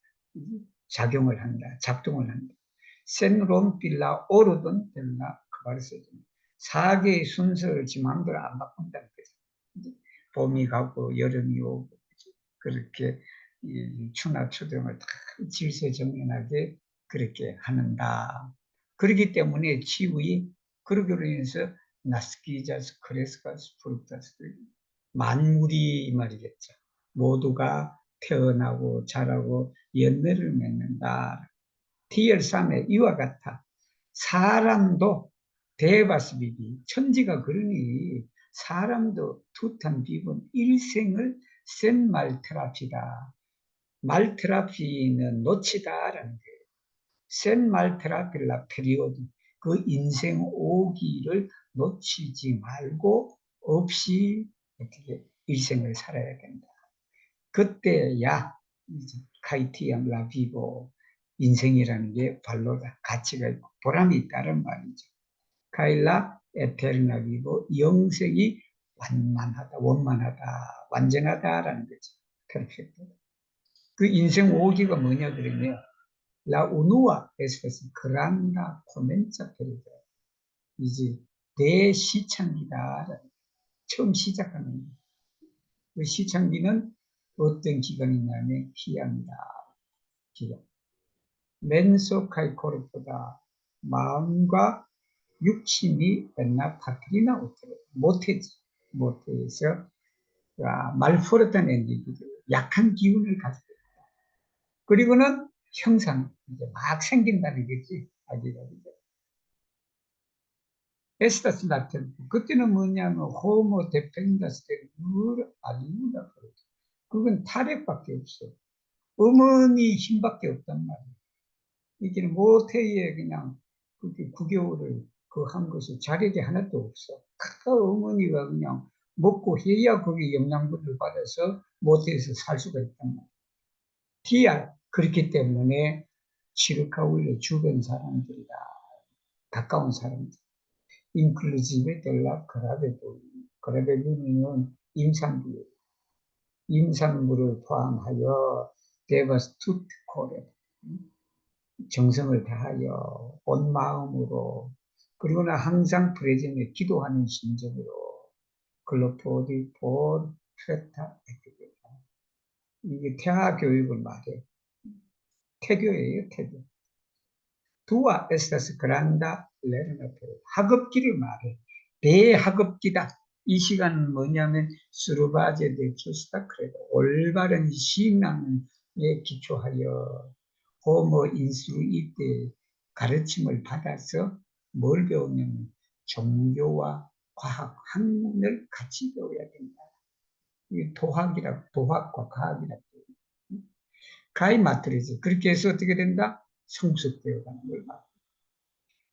작용을 한다, 작동을 한다. 센롬빌라 오르돈 델라 그바르세죠. 4개의 순서를 지 마음대로 안 바꾼다는 거죠. 봄이 가고 여름이 오고 그렇게 이 추나 추동을 다 질서정연하게 그렇게 하는다. 그렇기 때문에 치의 그러기로 인해서 나스키자스 크레스가스 프루타스 만물이 이 말이겠죠. 모두가 태어나고 자라고 열매를 맺는다. T13에 이와 같아 사람도 데바스비비 천지가 그러니 사람도 투탄 비본 일생을 센 말테라피다. 말테라피는 놓치다라는 거예요. 센 말테라필라 페리오드 그 인생 오기를 놓치지 말고 없이 어떻게 일생을 살아야 된다. 그때야 카이티암 라비고 인생이라는 게 발로다 가치가 있고 보람이 있다는 말이죠. 카일라 에테르나 비고 영생이 완만하다, 원만하다, 완전하다라는 거죠. 퍼펙트. 그 인생 오기가 뭐냐 그러면 La unua estas granda komenca periodo. 이제 대시창기다. 처음 시작하는 거예요. 그 시창기는 어떤 기간이냐면 희양이다. 기간. 멘소카이 코르보다 마음과 육신이 맨날 파트리나 못해지. 못해서 말포르탄 엔디들 약한 기운을 가지고 있다. 그리고는 형상 이제 막 생긴다는 거지. 아기가 이제. 에스타스 나텔 그때는 뭐냐면 호모 데펜다스 물 알리우다 그건 탈핵밖에 없어. 어머니 힘밖에 없단 말이야. 이게 모태에 그냥 그게 9개월을 그 한 것이 자력이 하나도 없어. 그 어머니가 그냥 먹고 해야 거기 영양분을 받아서 모태에서 살 수가 있단 말이야. DR 그렇기 때문에 치르카울의 주변 사람들이다. 가까운 사람들. 인클루지베 델라 그라베도는 임산부예요. 임산부를 포함하여 데바스투트 코레 정성을 다하여 온 마음으로 그리고는 항상 프레젠에 기도하는 심정으로 글로포디 본 트레타 이게 태아 교육을 말해. 태교예요, 태교. 두아 에스타스 그란다 레르나페 학업기를 말해. 대학업기다. 이 시간은 뭐냐면 스루바제 데 주스타 크레도 올바른 신앙에 기초하여 호모 인수루 이때 가르침을 받아서 뭘 배우냐면 종교와 과학, 학문을 같이 배워야 된다. 이 도학과 과학이라고. 가이 마트리즈. 그렇게 해서 어떻게 된다? 성숙되어가는 걸 봐.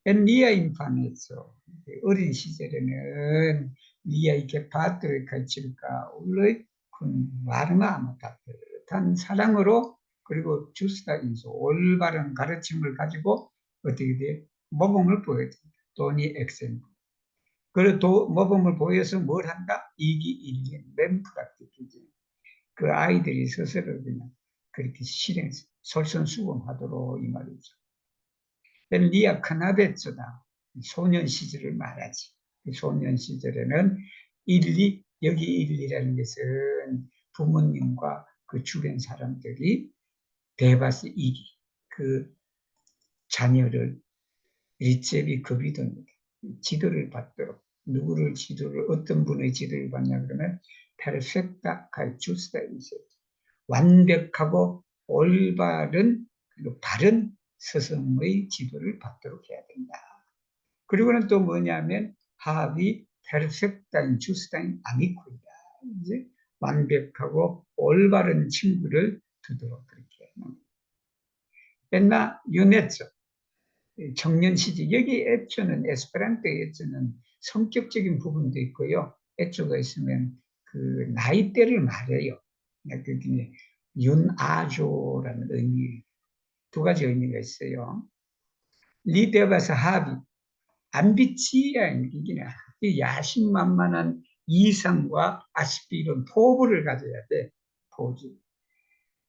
리아 인파네죠. 어린 시절에는 리아 이렇게 파트를 가르칠까 원래 마르마 따뜻한 사랑으로 그리고 주스다 인소 올바른 가르침을 가지고 어떻게 돼? 모범을 보여준다. 돈이 엑센. 그리고 모범을 보여서 뭘 한다? 이기일견 멤프라티키지. 그 아이들이 스스로 그냥 그렇게 실행 솔선수범하도록 이 말이죠. 리아 카나베츠다. 소년 시절을 말하지. 소년 시절에는 여기 1,2라는 것은 부모님과 그 주변 사람들이 데바스 2기, 그 자녀를 리체비 급이됩니다. 지도를 받도록 어떤 분의 지도를 받냐 그러면 페르펙타 카이추스다 이제 완벽하고 올바른 그리고 바른 스승의 지도를 받도록 해야 된다. 그리고는 또 뭐냐면 하비 페르펙타인 주스타인 아미코이다. 이제 완벽하고 올바른 친구를 두도록 그렇게 하는. 옛날 유네츠 청년 시절 여기 에초는 에스페란토 에초는 성격적인 부분도 있고요. 에초가 있으면 그 나이대를 말해요. 그게 윤아조라는 의미 두 가지 의미가 있어요. 리데바사 하비 암비치야 이게 야심만만한 이상과 아스피론 포부를 가져야 돼. 포즈.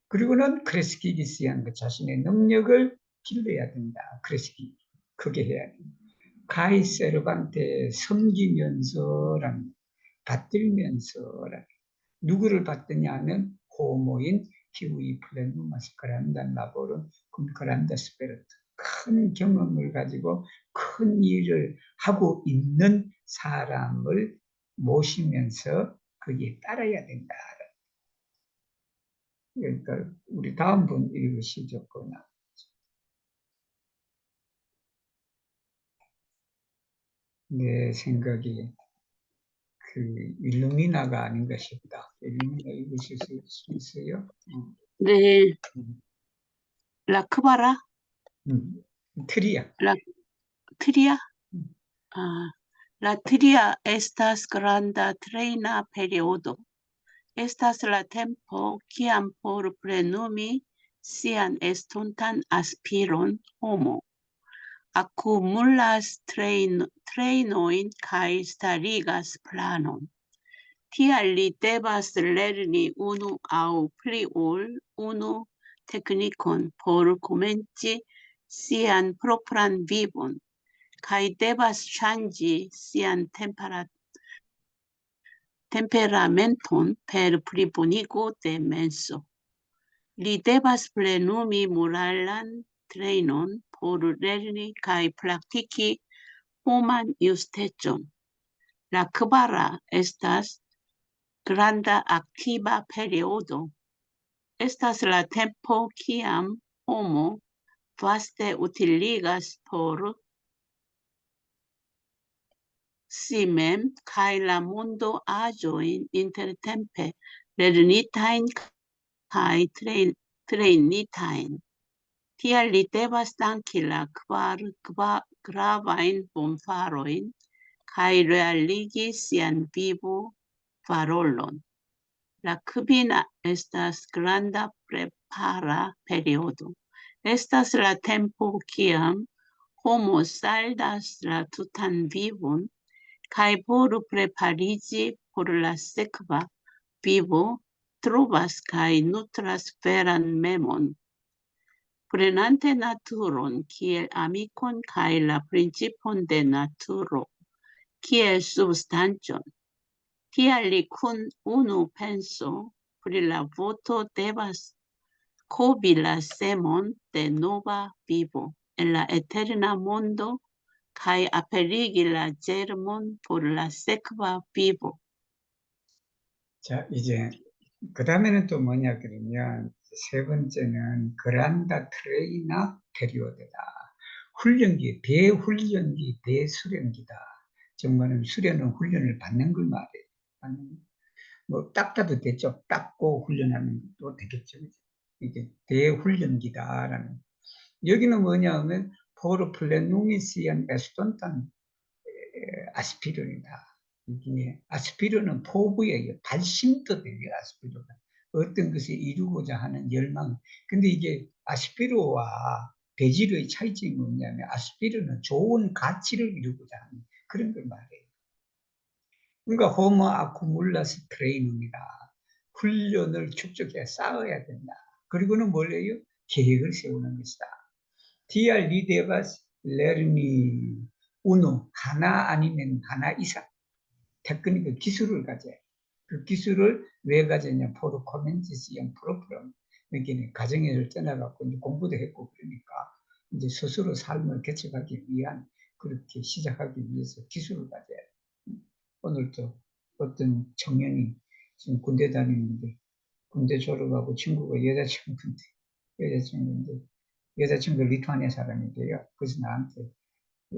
그리고는 크레스키기스한 그 자신의 능력을 길러야 된다. 크레스키 크게 해야 돼. 카이세르반테 섬기면서라는 받들면서라는 누구를 받드냐 하면 호모인 키우이 플레누마스 그란다 라보론 쿰 그란다 스페르트 큰 경험을 가지고 큰 일을 하고 있는 사람을 모시면서 거기에 따라야 된다. 그러니까 우리 다음 분 읽으시죠. 내 생각이 그 일루미나가 아닌가 싶다. 일루미나 읽으실 수 있어요? 네, 라크바라? 트리아. 라, 트리아? 음. 아, La tria estas granda treina periodo. Estas la tempo kiam por plenumi sian estontan aspiron homo accumulas trejnoin kaj starigas planon. Tial li devas lerni unu aŭ pli ol unu teknikon por komenci sian propran vivon kaj devas ŝanĝi sian temperamenton per plibonigo de menso. Li devas plenumi moralan trejnon por lerni kaj praktiki homan justecon. La kvara estas granda aktiva periodo. Estas la tempo kiam homo vaste utiligas por si mem kaj la mondo aĵojn intertempe lernitajn kaj trejnitajn. Tial li devas danki la kvar gravajn bonfarojn kaj realigi sian vivo-parolon. La kvina estas granda prepara periodo. Estas la tempo kiam homo saldas la tutan vivon kaj por prepariĝi por la sekva vivo trovas kaj nutras veran memon. Prenante naturon kiel amikon kaj la principon de naturo kiel substancon, tial li kun unu penso pri la voto devas kovi la semon de nova vivo en la eterna mondo kaj aperigi la ĝermon por la sekva vivo. 자, 이제 그 다음에는 또 뭐냐 그러면 세 번째는 그란다 트레이나 페리오드다. 훈련기, 대훈련기, 대수련기다. 정말은 수련은 훈련을 받는 걸 말해요. 뭐 딱 봐도 되죠. 닦고 훈련하는 것도 되겠죠. 이게 대훈련기다라는. 여기는 뭐냐 하면 포르 플레누미시안 에스톤탄 아스피린이다. 이게 아스피린은 포부예요. 발심도 돼요. 아스피린은 어떤 것을 이루고자 하는 열망. 근데 이게 아스피린과 배지르의 차이점이 뭐냐면 아스피린은 좋은 가치를 이루고자 하는 그런 걸 말해요. 그러니까 호모 아쿠물라스 트레이닝이다. 훈련을 축적해 쌓아야 된다. 그리고는 뭘래요? 계획을 세우는 것이다. 디알 리데바스 레르니 우노 하나 아니면 하나 이상 테크닉 기술을 가져요. 그 기술을 왜 가졌냐? 포르 코멘지시형 프로그램 여기는 가정에를 떠나갖고 이제 공부도 했고 그러니까 이제 스스로 삶을 개척하기 위한 그렇게 시작하기 위해서 기술을 가져야 돼. 오늘도 어떤 청년이 지금 군대 다니는데 군대 졸업하고 친구가 여자친구 리투아니아 사람인데요. 그래서 나한테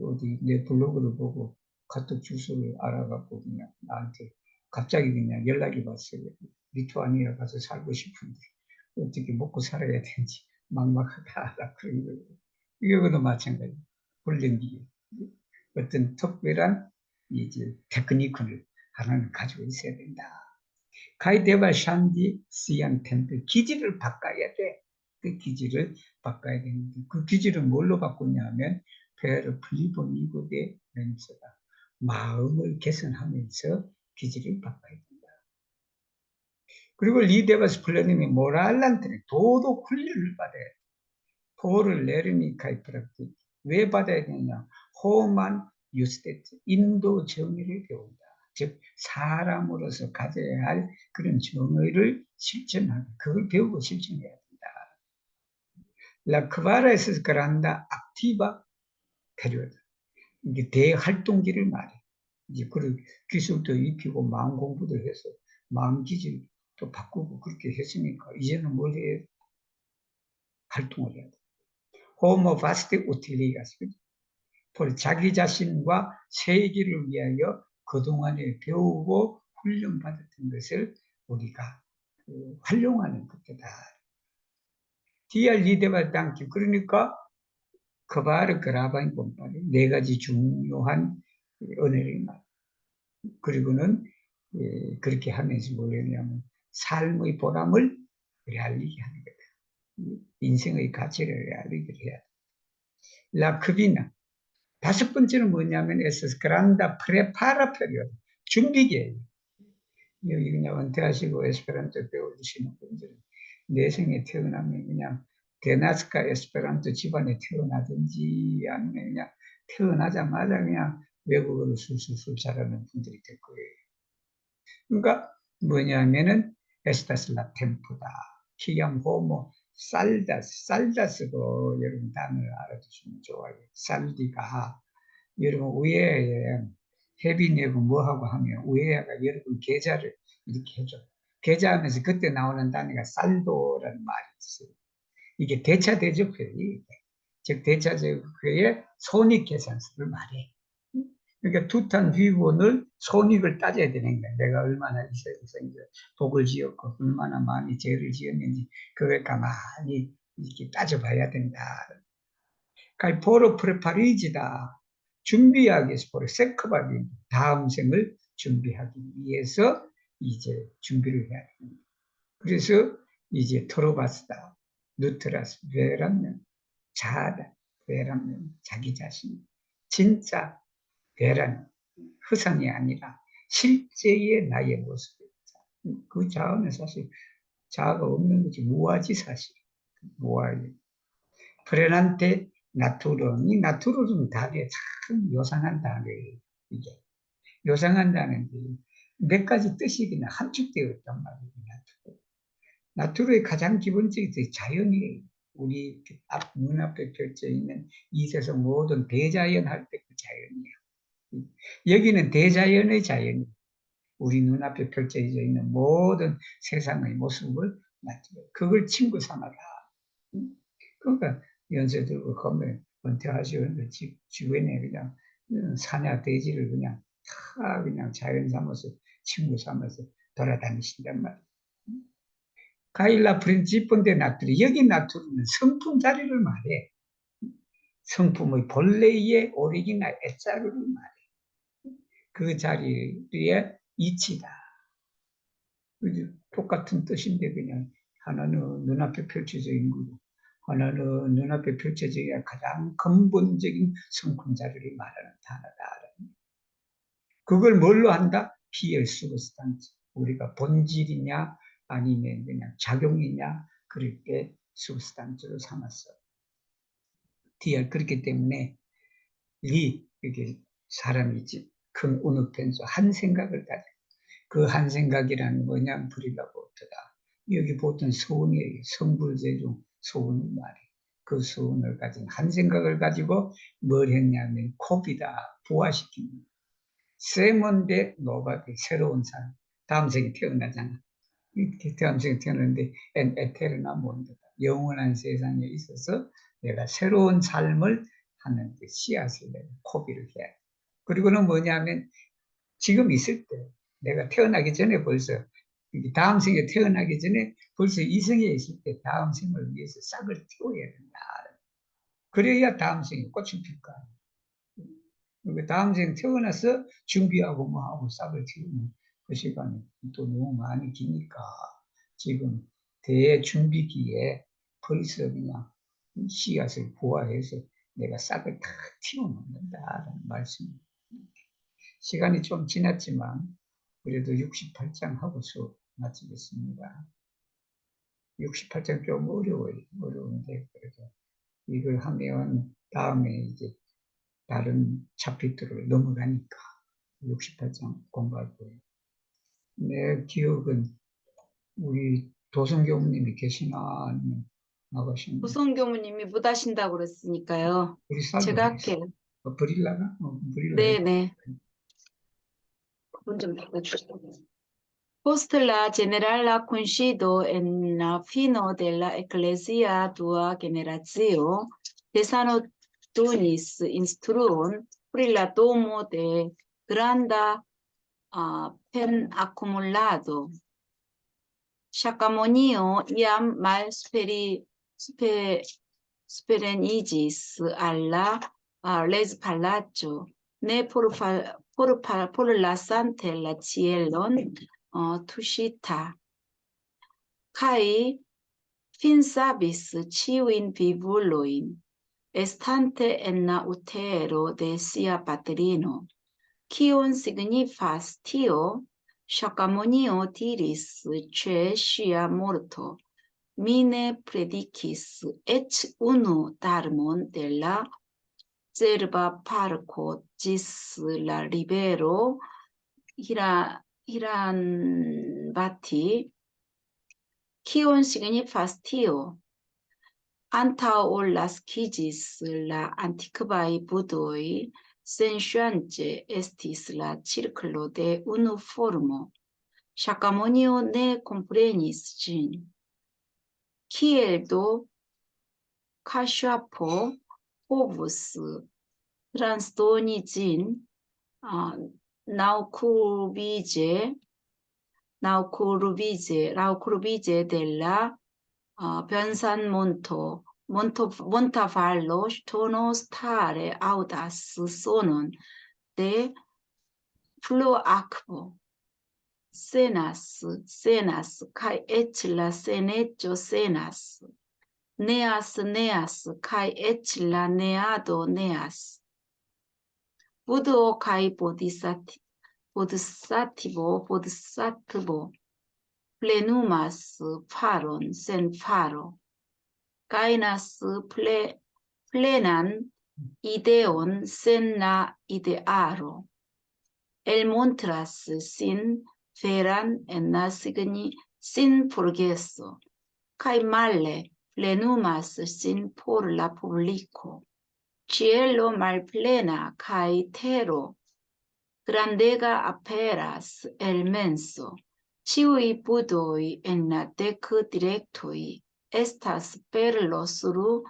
어디 내 블로그를 보고 카톡 주소를 알아갖고 그냥 나한테 갑자기 그냥 연락이 왔어요. 리투아니아 가서 살고 싶은데 어떻게 먹고 살아야 되는지 막막하다 그런 거예요. 이거도 마찬가지. 훈련기 어떤 특별한 이제 테크닉을 하나는 가지고 있어야 된다. 가이데바 샨디 시안 템플 기질을 바꿔야 돼. 그 기질을 바꿔야 되는데 그 기질을 뭘로 바꾸냐면 페르 플리보니고데 멘서다. 마음을 개선하면서 기질을 바꿔야 된다. 그리고 리데바스 플래닝이 모랄란트는 도덕 훈련을 받아야 돼. 포를 내르니카이 프락틱. 왜 받아야 되느냐? 호만 유스테트. 인도 정의를 배운다. 즉 사람으로서 가져야 할 그런 정의를 실천하고 그걸 배우고 실천해야 된다. La quara es grande activa period. 이게 대활동기를 말해. 이제 그 기술도 익히고 마음 공부도 해서 마음 기질도 바꾸고 그렇게 했으니까 이제는 뭘 해? 활동을 해야 돼. Homo vasti utilitas. 자기 자신과 세계를 위하여 그동안에 배우고 훈련받았던 것을 우리가 활용하는 것이다. 디알 리데바 당기 그러니까 그바르 그라바인 본파리 네 가지 중요한 은혜를 말. 그리고는 그렇게 하면서 뭘 했냐면 삶의 보람을 알리게 하는 거다. 인생의 가치를 알리게 해야 돼. 라크비나 다섯 번째는 뭐냐면 에스스 그란다 프레파라 페리오드 준비기예요. 여기 그냥 은퇴하시고 에스페란토 배우시는 분들은 내 생에 태어나면 그냥 데나스카 에스페란토 집안에 태어나든지 아니면 그냥 태어나자마자 그냥 외국어로 술술술 잘하는 분들이 될 거예요. 그러니까 뭐냐면은 에스타스 라 템포다. 키양 호모 살다스도 여러분 단어를 알아두시면 좋아요. 살디가 여러분 우에에 해빈이고 뭐하고 하면 우에가 여러분 계좌를 이렇게 해줘. 계좌하면서 그때 나오는 단어가 살도라는 말이 있어요. 이게 대차대적회의, 즉 대차대적회의 손익계산서를 말해. 그러니까 두탄 휘원을 손익을 따져야 되는 거야. 내가 얼마나 이제 복을 지었고 얼마나 많이 죄를 지었는지 그걸 가만히 이렇게 따져봐야 된다. 포로 프레파리지다. 준비하기 위해서 포로 세크바디 다음 생을 준비하기 위해서 이제 준비를 해야 됩니다. 그래서 이제 토로바스다. 누트라스 베라면 자아다. 베라면 자기 자신. 진짜 베라는 허상이 아니라 실제의 나의 모습입니다. 그 자아는 사실 자아가 없는 거지 무아지 사실. 무아예요. 프레난테 나투론, 이 나투론은 단어에 참 요상한 단어예요. 이게 요상한 단어인데 몇 가지 뜻이 그냥 함축되어 있단 말이에요. 나투로의 가장 기본적인 자연이에요. 우리 눈앞에 펼쳐 있는 이 세상 모든 대자연 할 때 그 자연이야. 여기는 대자연의 자연이 우리 눈앞에 펼쳐져 있는 모든 세상의 모습을 나타내. 그걸 친구 삼아라. 그러니까 연세 들고 가면 은퇴하시는데 주변에 그냥 사냐 돼지를 그냥 다 그냥 자연 삼아서 친구 삼아서 돌아다니신단 말이에요. 가일라 프린치폰데 나투리 여기 나투리는 성품 자리를 말해. 성품의 본래의 오리지널 애자루를 말해. 그 자리에 이치다. 똑같은 뜻인데 그냥 하나는 눈앞에 펼쳐져 있는 거고 하나는 눈앞에 펼쳐져야 가장 근본적인 성품 자리를 말하는 단어다. 그걸 뭘로 한다? 피엘 수브스탄스. 우리가 본질이냐 아니면 그냥 작용이냐 그럴 때 수브스탄스로 삼았어. 디엘 그렇기 때문에 이게 사람이 큰 운우펜서 한 생각을 가지고 그 한 생각이라는 뭐냐 브릴라보트다. 여기 보통 소원이에요. 성불제중 소원을 말해. 그 소원을 가진 한 생각을 가지고 뭘 했냐면 코비다 부화시킵니다. 세몬데 노바디 새로운 삶. 다음 생에 태어나잖아. 다음 생에 태어났는데 에테르나 몬드다. 영원한 세상에 있어서 내가 새로운 삶을 하는 그 씨앗을 내가 코비를 해야 돼. 그리고는 뭐냐면 지금 있을 때 내가 태어나기 전에 벌써 다음 생에 태어나기 전에 벌써 이 생에 있을 때 다음 생을 위해서 싹을 틔워야 된다. 그래야 다음 생에 꽃을 필 거 아니에요. 다음 생 태어나서 준비하고 뭐하고 싹을 틔우면 그 시간이 또 너무 많이 기니까 지금 대준비기에 벌써 그냥 씨앗을 부화해서 내가 싹을 다 틔워놓는다라는 말씀입니다. 시간이 좀 지났지만 그래도 68장 하고 수업 마치겠습니다. 68장 좀 어려운데 그래도 이걸 하면 다음에 이제 다른 차피트로 넘어가니까 68장 공부할 거예요. 내 기억은 우리 도성교무님이 계시나 아니면 나가시면 부성 교무님이 못 하신다고 그랬으니까요. 우리 살도 제가 되겠어. 할게요. 버릴라나? 버릴라. 네네. 그분 좀 바꿔주시죠. Post la generala coincido en la fino de la ecclesia tua generatio, desano tunis instruon pri la domo de granda pen accumulado. Shacamonio iam mal sperenigis alla les palagio, ne por lasante la cielon tushita. Kai fin sabis ciuin vivuloin, estante en la utero de sia patrino. Kion signifas tio? Shacamonio diris ce sia morto. Mine predicis ec unu darmon de la zerba parco gis la ribero Hiranbati. Kion signifas tio? Antao lascigis la antiquae budoi, sensuante estis la circlo de unu formo. Shacamonio ne comprenis gin. Kiel do Kashapo povus transdoni gin naucurubige della Pensan Montavallo tono stare audas sonon de fluo senas kai et la seneggio senas neas kai et la neado neas. Buddho kai bodhisattvo plenumas pharon sen pharo. Gainas plenan ideon sen la idearo. El montras sin feran en la sin forgeso. Kai male plenumas sin por la publico. Cielo malplena kai tero. Grandega aperas el menso. Ciui budoi en la dec directoi. Estas perlo sur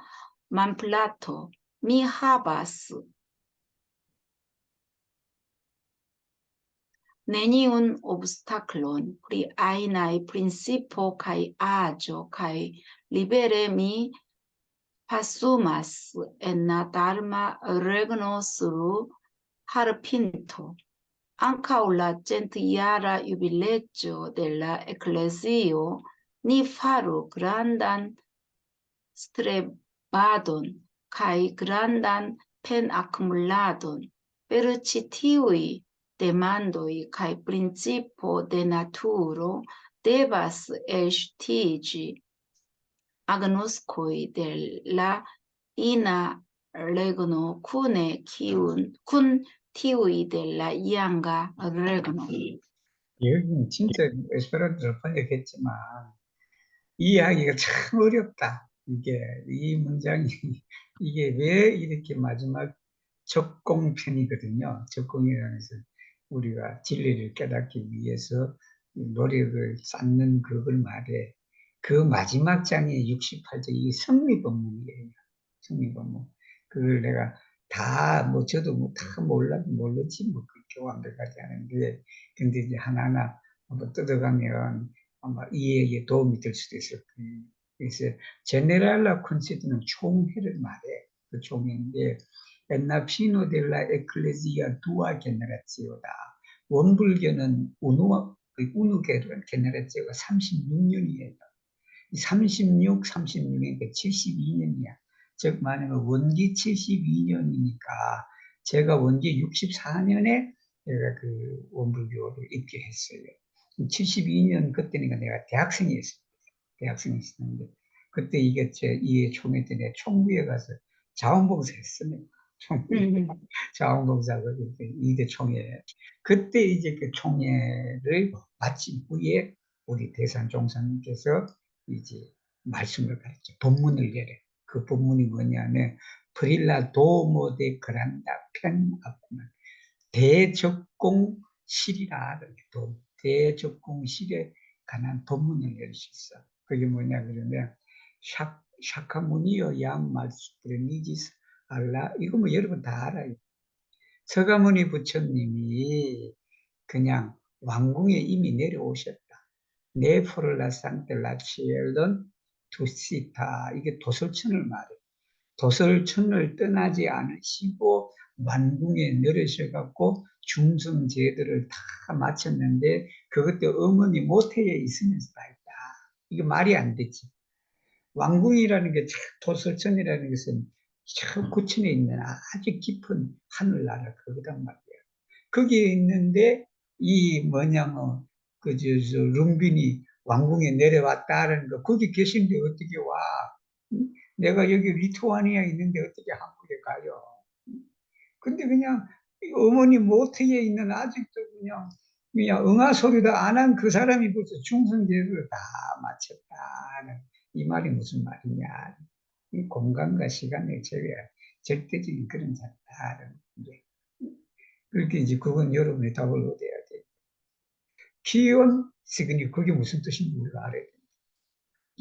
manplato. Mi habas neniun obstaculon pri ainae principo kai agio kai libere mi pasumas en la dharma regno sur harpinto. Ancau la centiara jubilegio de la ecclesio ni faru grandan strebadon kai grandan pen accumuladon per citiui demandoi kai principo de naturo devas estigi agnoscoi de la ina regno cun tiui de la ianga regno. 여기는 진짜 에스페란토로 번역했지만 이 이야기가 참 어렵다. 이 문장이 이게 왜 이렇게 마지막 적공편이거든요. 적공이라는 것은 우리가 진리를 깨닫기 위해서 노력을 쌓는 그걸 말해. 그 마지막 장에 68장 이게 성리법문이에요. 성리법문. 그걸 내가 다 저도 다 몰랐지 그렇게 완벽하지 않은데 근데 이제 하나하나 한번 뜯어가면 아마 이해에 도움이 될 수도 있을 거예요. 그래서 제네랄라 콘세트는 총회를 말해. 그 총회인데 엔나 피노 델라 에클레지아 두아 게네라치오다. 원불교는 우누 게네라치오가 36년이에요. 36이니까 72년이야. 즉 말하면 원기 72년이니까 제가 원기 64년에 내가 그 원불교를 입교했어요. 72년 그때니까 내가 대학생이었는데 그때 이게 제 이해 총회 때 내가 총무에 가서 자원봉사 했습니다. 자원봉사가 그때 2대 총회. 그때 이제 그 총회를 마친 후에 우리 대산 종사님께서 이제 말씀을 가르쳐. 본문을 내려. 그 본문이 뭐냐면 프릴라 도모 데 그란다 펜 아쿠만 대적공실이라. 대적공실에 관한 본문을 내리셨어. 그게 뭐냐 그러면 샤카무니요 양말수프레니지스 알라. 이거 뭐 여러분 다 알아요. 서가모니 부처님이 그냥 왕궁에 이미 내려오셨다. 네포를라 상텔라 치엘던 투시타. 이게 도설천을 말해. 도설천을 떠나지 않으시고 왕궁에 내려셔갖고 중성 제도를 다 마쳤는데 그것도 어머니 모태에 있으면서 다 했다. 이게 말이 안 되지. 왕궁이라는 게 도설천이라는 것은 저 구천에 있는 아주 깊은 하늘나라 거기단 말이에요. 거기에 있는데 이 뭐냐면 저 룸빈이 왕궁에 내려왔다는 거. 거기 계신데 어떻게 와? 응? 내가 여기 리투아니아에 있는데 어떻게 한국에 가요? 근데 그냥 어머니 모태에 있는 아직도 그냥 응아소리도 안 한 그 사람이 벌써 중성제도를 다 마쳤다. 이 말이 무슨 말이냐? 이 공간과 시간의 절대적인 그런 자다는 게. 그렇게 이제 그건 여러분이 답을 얻어야 돼. 기원 시그니 그게 무슨 뜻인지 우리가 알아야 돼.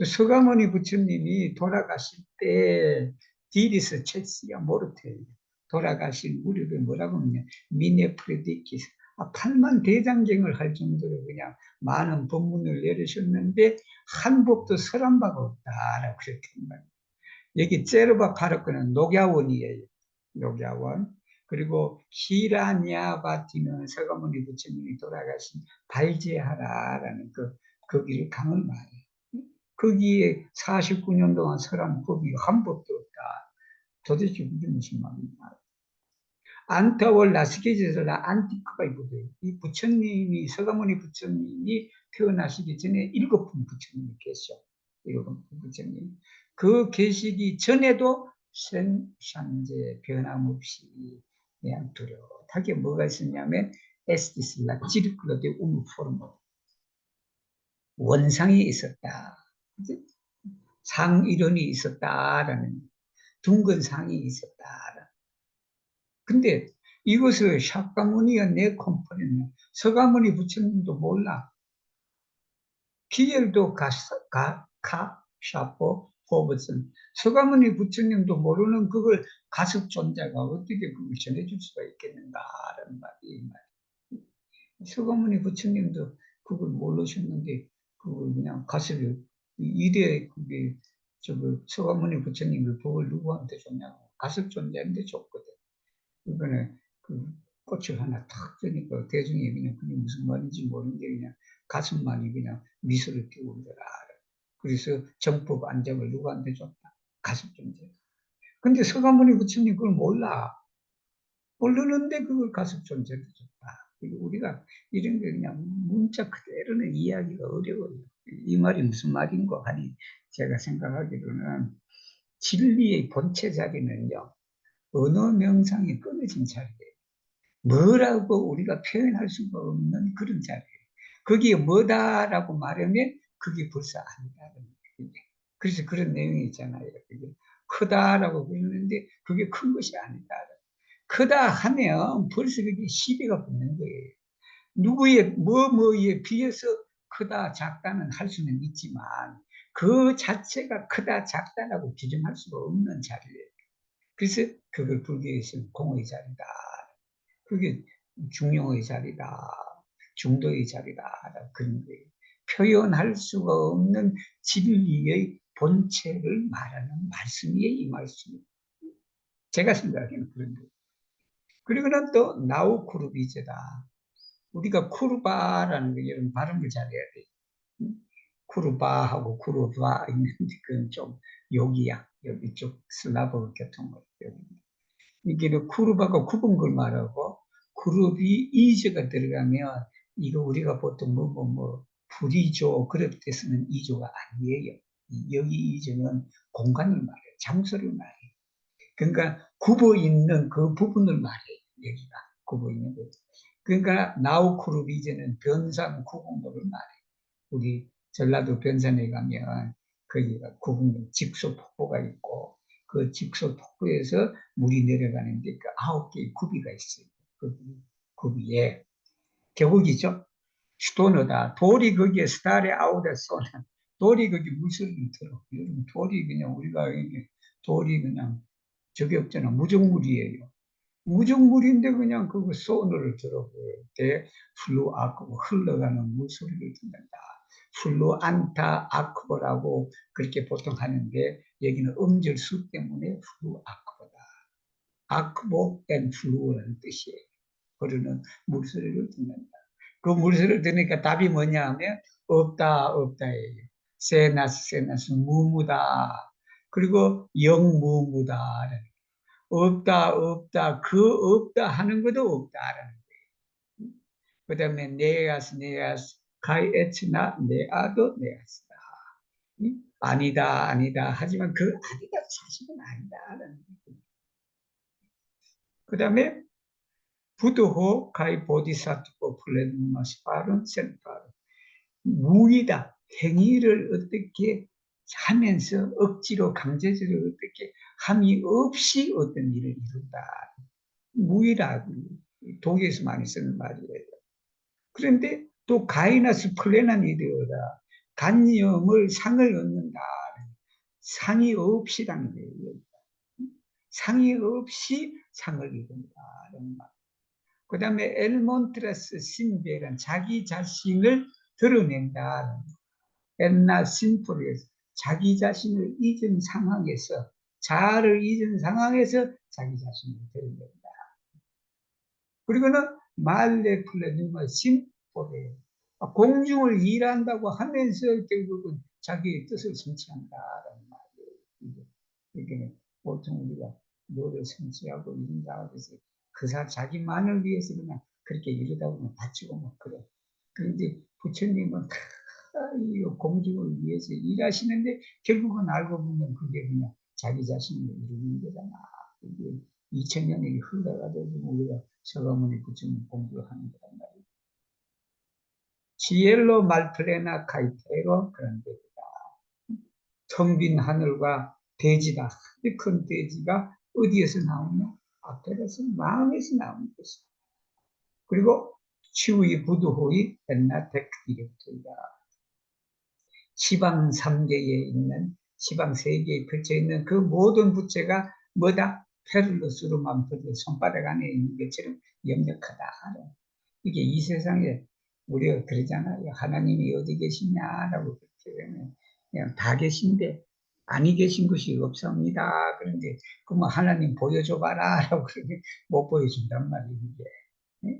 서가모니 부처님이 돌아가실 때 디리스 첼시아 모르테 돌아가실 무렵에 뭐라고 하냐 미네프레디키스 8만 대장경을 할 정도로 그냥 많은 법문을 내리셨는데 한 법도 설한 바가 없다라고 그랬단 말이에요. 여기 제르바 파르크는 녹야원이에요. 녹야원. 그리고 히라냐바티는 서가모니 부처님이 돌아가신 발제하라라는 거기를 강을 말해요. 거기에 49년 동안 설한 법이 한 법도 없다. 도대체 그게 무슨 말이냐. 안타월 라스케제스라 안티크가 있거든요. 이 부처님이 서가모니 부처님이 태어나시기 전에 7분 부처님이 계셔. 7분 부처님. 그 계시기 전에도 생샹제 변함없이 그냥 뚜렷하게 뭐가 있었냐면 에스티스라 지르클로데 우무포르모 원상이 있었다. 상이론이 있었다라는 둥근 상이 있었다라는. 근데 이것을 샤카무니가 내 컴포넌트 서가모니 부처님도 몰라. 기열도 샤포 포버슨 서가모니 부처님도 모르는 그걸 가습 존재가 어떻게 그걸 전해줄 수가 있겠는가라는 말이. 서가모니 부처님도 그걸 모르셨는데 그걸 그냥 가습을 이래 그게 서가모니 부처님의 법을 누구한테 줬냐고 가습 존재인데 줬거든. 이번에 그 꽃을 하나 탁 뜨니까 대중이 그냥 그게 무슨 말인지 모르는데 그냥 가슴만이 그냥 미소를 띄우고 있더라. 그래서 정법 안정을 누구한테 줬다? 가슴 존재. 근데 서가모니 부처님 그걸 몰라. 모르는데 그걸 가슴 존재를 줬다. 우리가 이런 게 그냥 문자 그대로는 이해하기가 어려워요. 이 말이 무슨 말인가 하니 제가 생각하기로는 진리의 본체 자리는요. 언어 명상이 끊어진 자리예요. 뭐라고 우리가 표현할 수가 없는 그런 자리예요. 거기에 뭐다라고 말하면 그게 벌써 아니다는 거예요. 그래서 그런 내용이 있잖아요. 그게 크다라고 그러는데 그게 큰 것이 아니다. 크다 하면 벌써 그게 시비가 붙는 거예요. 누구의 뭐에 비해서 크다 작다는 할 수는 있지만 그 자체가 크다 작다라고 규정할 수가 없는 자리예요. 그래서 그걸 불교에서는 공의 자리다. 그게 중용의 자리다. 중도의 자리다. 그런 거예요. 표현할 수가 없는 진리의 본체를 말하는 말씀이에요. 이 말씀이. 제가 생각하기에는 그런 거예요. 그리고는 또 나우쿠르비제다. 우리가 쿠르바라는 게 여러분 발음을 잘해야 돼요. 쿠르바하고 쿠르바 있는데 그건 좀 여기야. 여기 쪽 슬라브 계통으로. 이게 쿠르바가 굽은 걸 말하고 그룹이 이조가 들어가면 이거 우리가 보통 불이조 그럴 때 쓰는 이조가 아니에요. 여기 이조는 공간을 말해요. 장소를 말해요. 그러니까 굽어 있는 그 부분을 말해요. 여기가 굽어 있는 거. 그러니까 나우쿠르비제는 변산 구공도를 말해요. 우리 전라도 변산에 가면 거기가 구분 직소폭포가 있고 그 직소폭포에서 물이 내려가는데 그 9개의 구비가 있어요. 그 구비에 계곡이죠. 스토너다. 돌이 거기에 스타레 아우다 쏘는 돌이 거기 물소리를 들어. 여러분 돌이 그냥 우리가 이게 돌이 그냥 저게 없잖아. 무정물이에요. 무정물인데 그냥 그거 소너를 들어볼 때 플루 아쿠버 흘러가는 물소리를 듣는다. 플루 안타 아쿠버라고 그렇게 보통 하는데 여기는 음절수 때문에 플루 아쿠버다. 아쿠보 앤 플루라는 뜻이에요. 흐르는 물소리를 듣는다. 그 물소리를 들으니까 답이 뭐냐 하면 없다 없다예요. 세나스 세나스 무무다. 그리고 영무무다. 없다 없다 그 없다 하는 것도 없다라는 거예요. 그 다음에 네아스 네아스 가이 에츠나 네아도 네아스다. 아니다 아니다 하지만 그 아니다 사실은 아니다라는 거예요. 그 다음에 부도호 가이 보디사트고 플레누마스파른 센파른 무의다. 행위를 어떻게 하면서 억지로 강제적으로 어떻게 함이 없이 어떤 일을 이룬다. 무의라고 독일에서 많이 쓰는 말이에요. 그런데 또 가이나스 플레난이 되어라. 간념을 상을 얻는다. 상이 없이라는 거예요. 상이 없이 상을 이룬다는 말. 그 다음에 엘몬트라스 신베란 자기 자신을 드러낸다. 엔나 심플에서 자기 자신을 잊은 상황에서 자아를 잊은 상황에서 자기 자신을 드러낸다. 그리고는 말레 플레누마 심플에 공중을 일한다고 하면서 결국은 자기의 뜻을 성취한다라는 말이에요. 이게 보통 우리가 뭐를 성취하고 이룬다 그래서 자기만을 위해서 그냥 그렇게 이러다 보면 다치고 막 그래. 그런데 부처님은 이 공중을 위해서 일하시는데 결국은 알고 보면 그게 그냥 자기 자신을 이루는 거잖아. 이게 2000년이 흘러가도 우리가 서가모니 부처님 공부하는 거란 말이에요. 지엘로 말플레나 카이테로 그런 데다. 텅 빈 하늘과 대지다. 큰 대지가 어디에서 나오냐? 앞에서 마음에서 나오는 것이다. 그리고 치우의 부두호의 엔나텍 디렉터이다. 시방 3개에 있는 시방 3개에 펼쳐 있는 그 모든 부채가 뭐다? 페를로스로만 펼쳐 손바닥 안에 있는 것처럼 역력하다. 이게 이 세상에 우리가 그러잖아요. 하나님이 어디 계시냐라고 그렇게 되면 그냥 다 계신데 아니 계신 것이 없습니다. 그런데 그러면 하나님 보여줘봐라라고 그러면 못 보여준단 말이에요. 이게.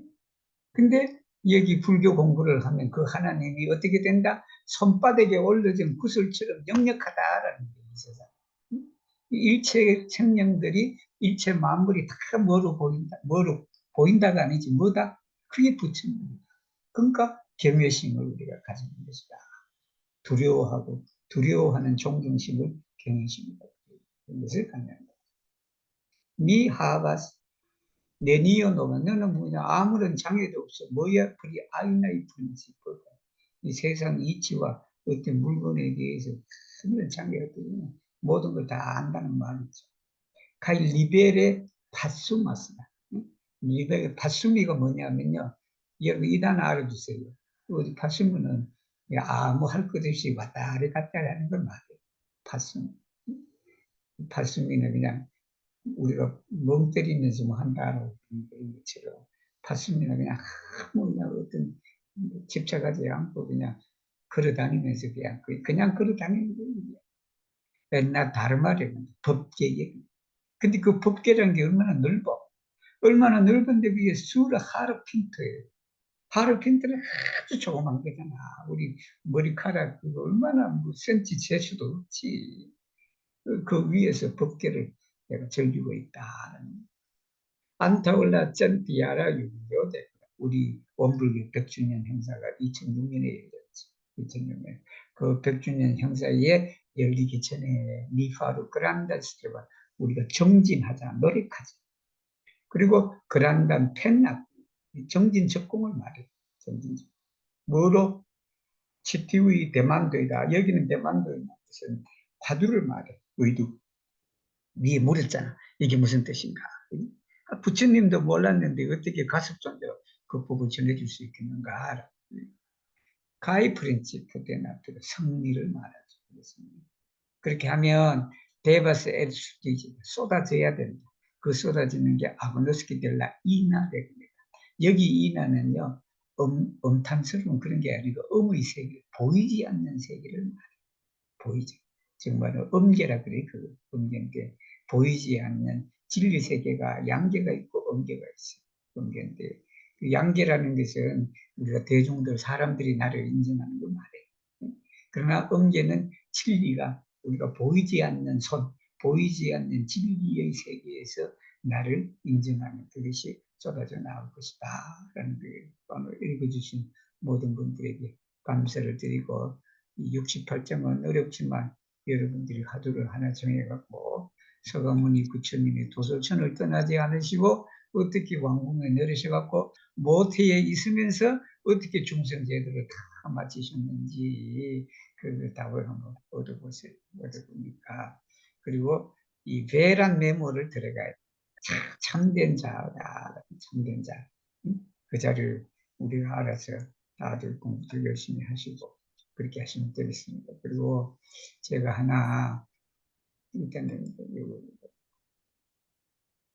근데 여기 불교 공부를 하면 그 하나님이 어떻게 된다? 손바닥에 올려진 구슬처럼 역력하다라는 게 이 세상. 일체 생명들이 일체 만물이 다 뭐로 보인다? 뭐로 보인다가 아니지 뭐다? 그게 부처입니다. 그러니까 경외심을 우리가 가지는 것이다. 두려워하고 두려워하는 존경심을 경외심이다. 그런 것을 갖는다. 미하바스 내니어노가 너는 뭐냐 아무런 장애도 없어 뭐야 그리 아이나이 프린시퍼다. 이 세상 이치와 어떤 물건에 대해서 아무런 장애가 없으면 모든 걸 다 안다는 말이죠. 카이 리베레 파수마스다. 리베레 파수미가 뭐냐면요. 여러분 이 단어 알아주세요. 우리 파수미는 아무 할 것 없이 왔다리 갔다리 하는 걸 말해요. 파수미. 파수미는 그냥 우리가 멍 때리면서 뭐 한다라고 그런 것처럼 파수미는 그냥 아무 그냥 어떤 집착하지 않고 그냥 걸어다니면서 그냥 걸어다니는 거예요. 옛날 다른 말이에요. 법계. 근데 그 법계라는 게 얼마나 넓어. 얼마나 넓은데 그게 수라 하르핀트예요. 하르핀트는 아주 조그만 거잖아. 우리 머리카락 그거 얼마나 뭐 센치 재수도 없지. 그 위에서 법계를 내가 즐기고 있다는. 안타올라 짠띠아라 유교대. 우리 원불교 100주년 행사가 2006년에 열렸지. 2006년. 그 100주년 행사에 열리기 전에 니파루 그란다스테와 우리가 정진하자, 노력하자. 그리고 그란단 펜납, 정진 적공을 말해. 정진 적공. 뭐로? 치티의 대만도이다. 여기는 대만도의 뜻은 화두를 말해. 의두. 위에 물었잖아. 이게 무슨 뜻인가? 부처님도 몰랐는데 어떻게 가습존대로 그 법을 전해줄 수 있겠는가? 가이 프린치프 데나트로 성리를 말하죠. 그렇습니다. 그렇게 하면 데바스 엘 수디지 쏟아져야 된다. 그 쏟아지는 게 아그노스키 델라 이나 됩니다. 여기 이나는요 엄탐스러운 그런 게 아니고 음의 세계, 보이지 않는 세계를 말해요. 보이죠. 정말 음계라 그래. 그 음계인데 보이지 않는 진리 세계가 양계가 있고 음계가 있어요. 음계인데 그 양계라는 것은 우리가 대중들 사람들이 나를 인정하는 거 말해요. 그러나 음계는 진리가 우리가 보이지 않는 손, 보이지 않는 진리의 세계에서 나를 인정하는 그것이 쏟아져 나올 것이다. 라는 거예요. 오늘 읽어주신 모든 분들에게 감사를 드리고 68점은 어렵지만 여러분들이 화두를 하나 정해갖고 서가모니 부처님의 도솔천을 떠나지 않으시고 어떻게 왕궁에 내리셔갖고 모태에 있으면서 어떻게 중생제도를 다 마치셨는지 그 답을 한번 얻어보니까 그리고 이 배란 메모를 들어가야 참된 자다. 참된 자. 그 자를 우리가 알아서 다들 공부도 열심히 하시고 그렇게 하시면 되겠습니다. 그리고 제가 하나 일단은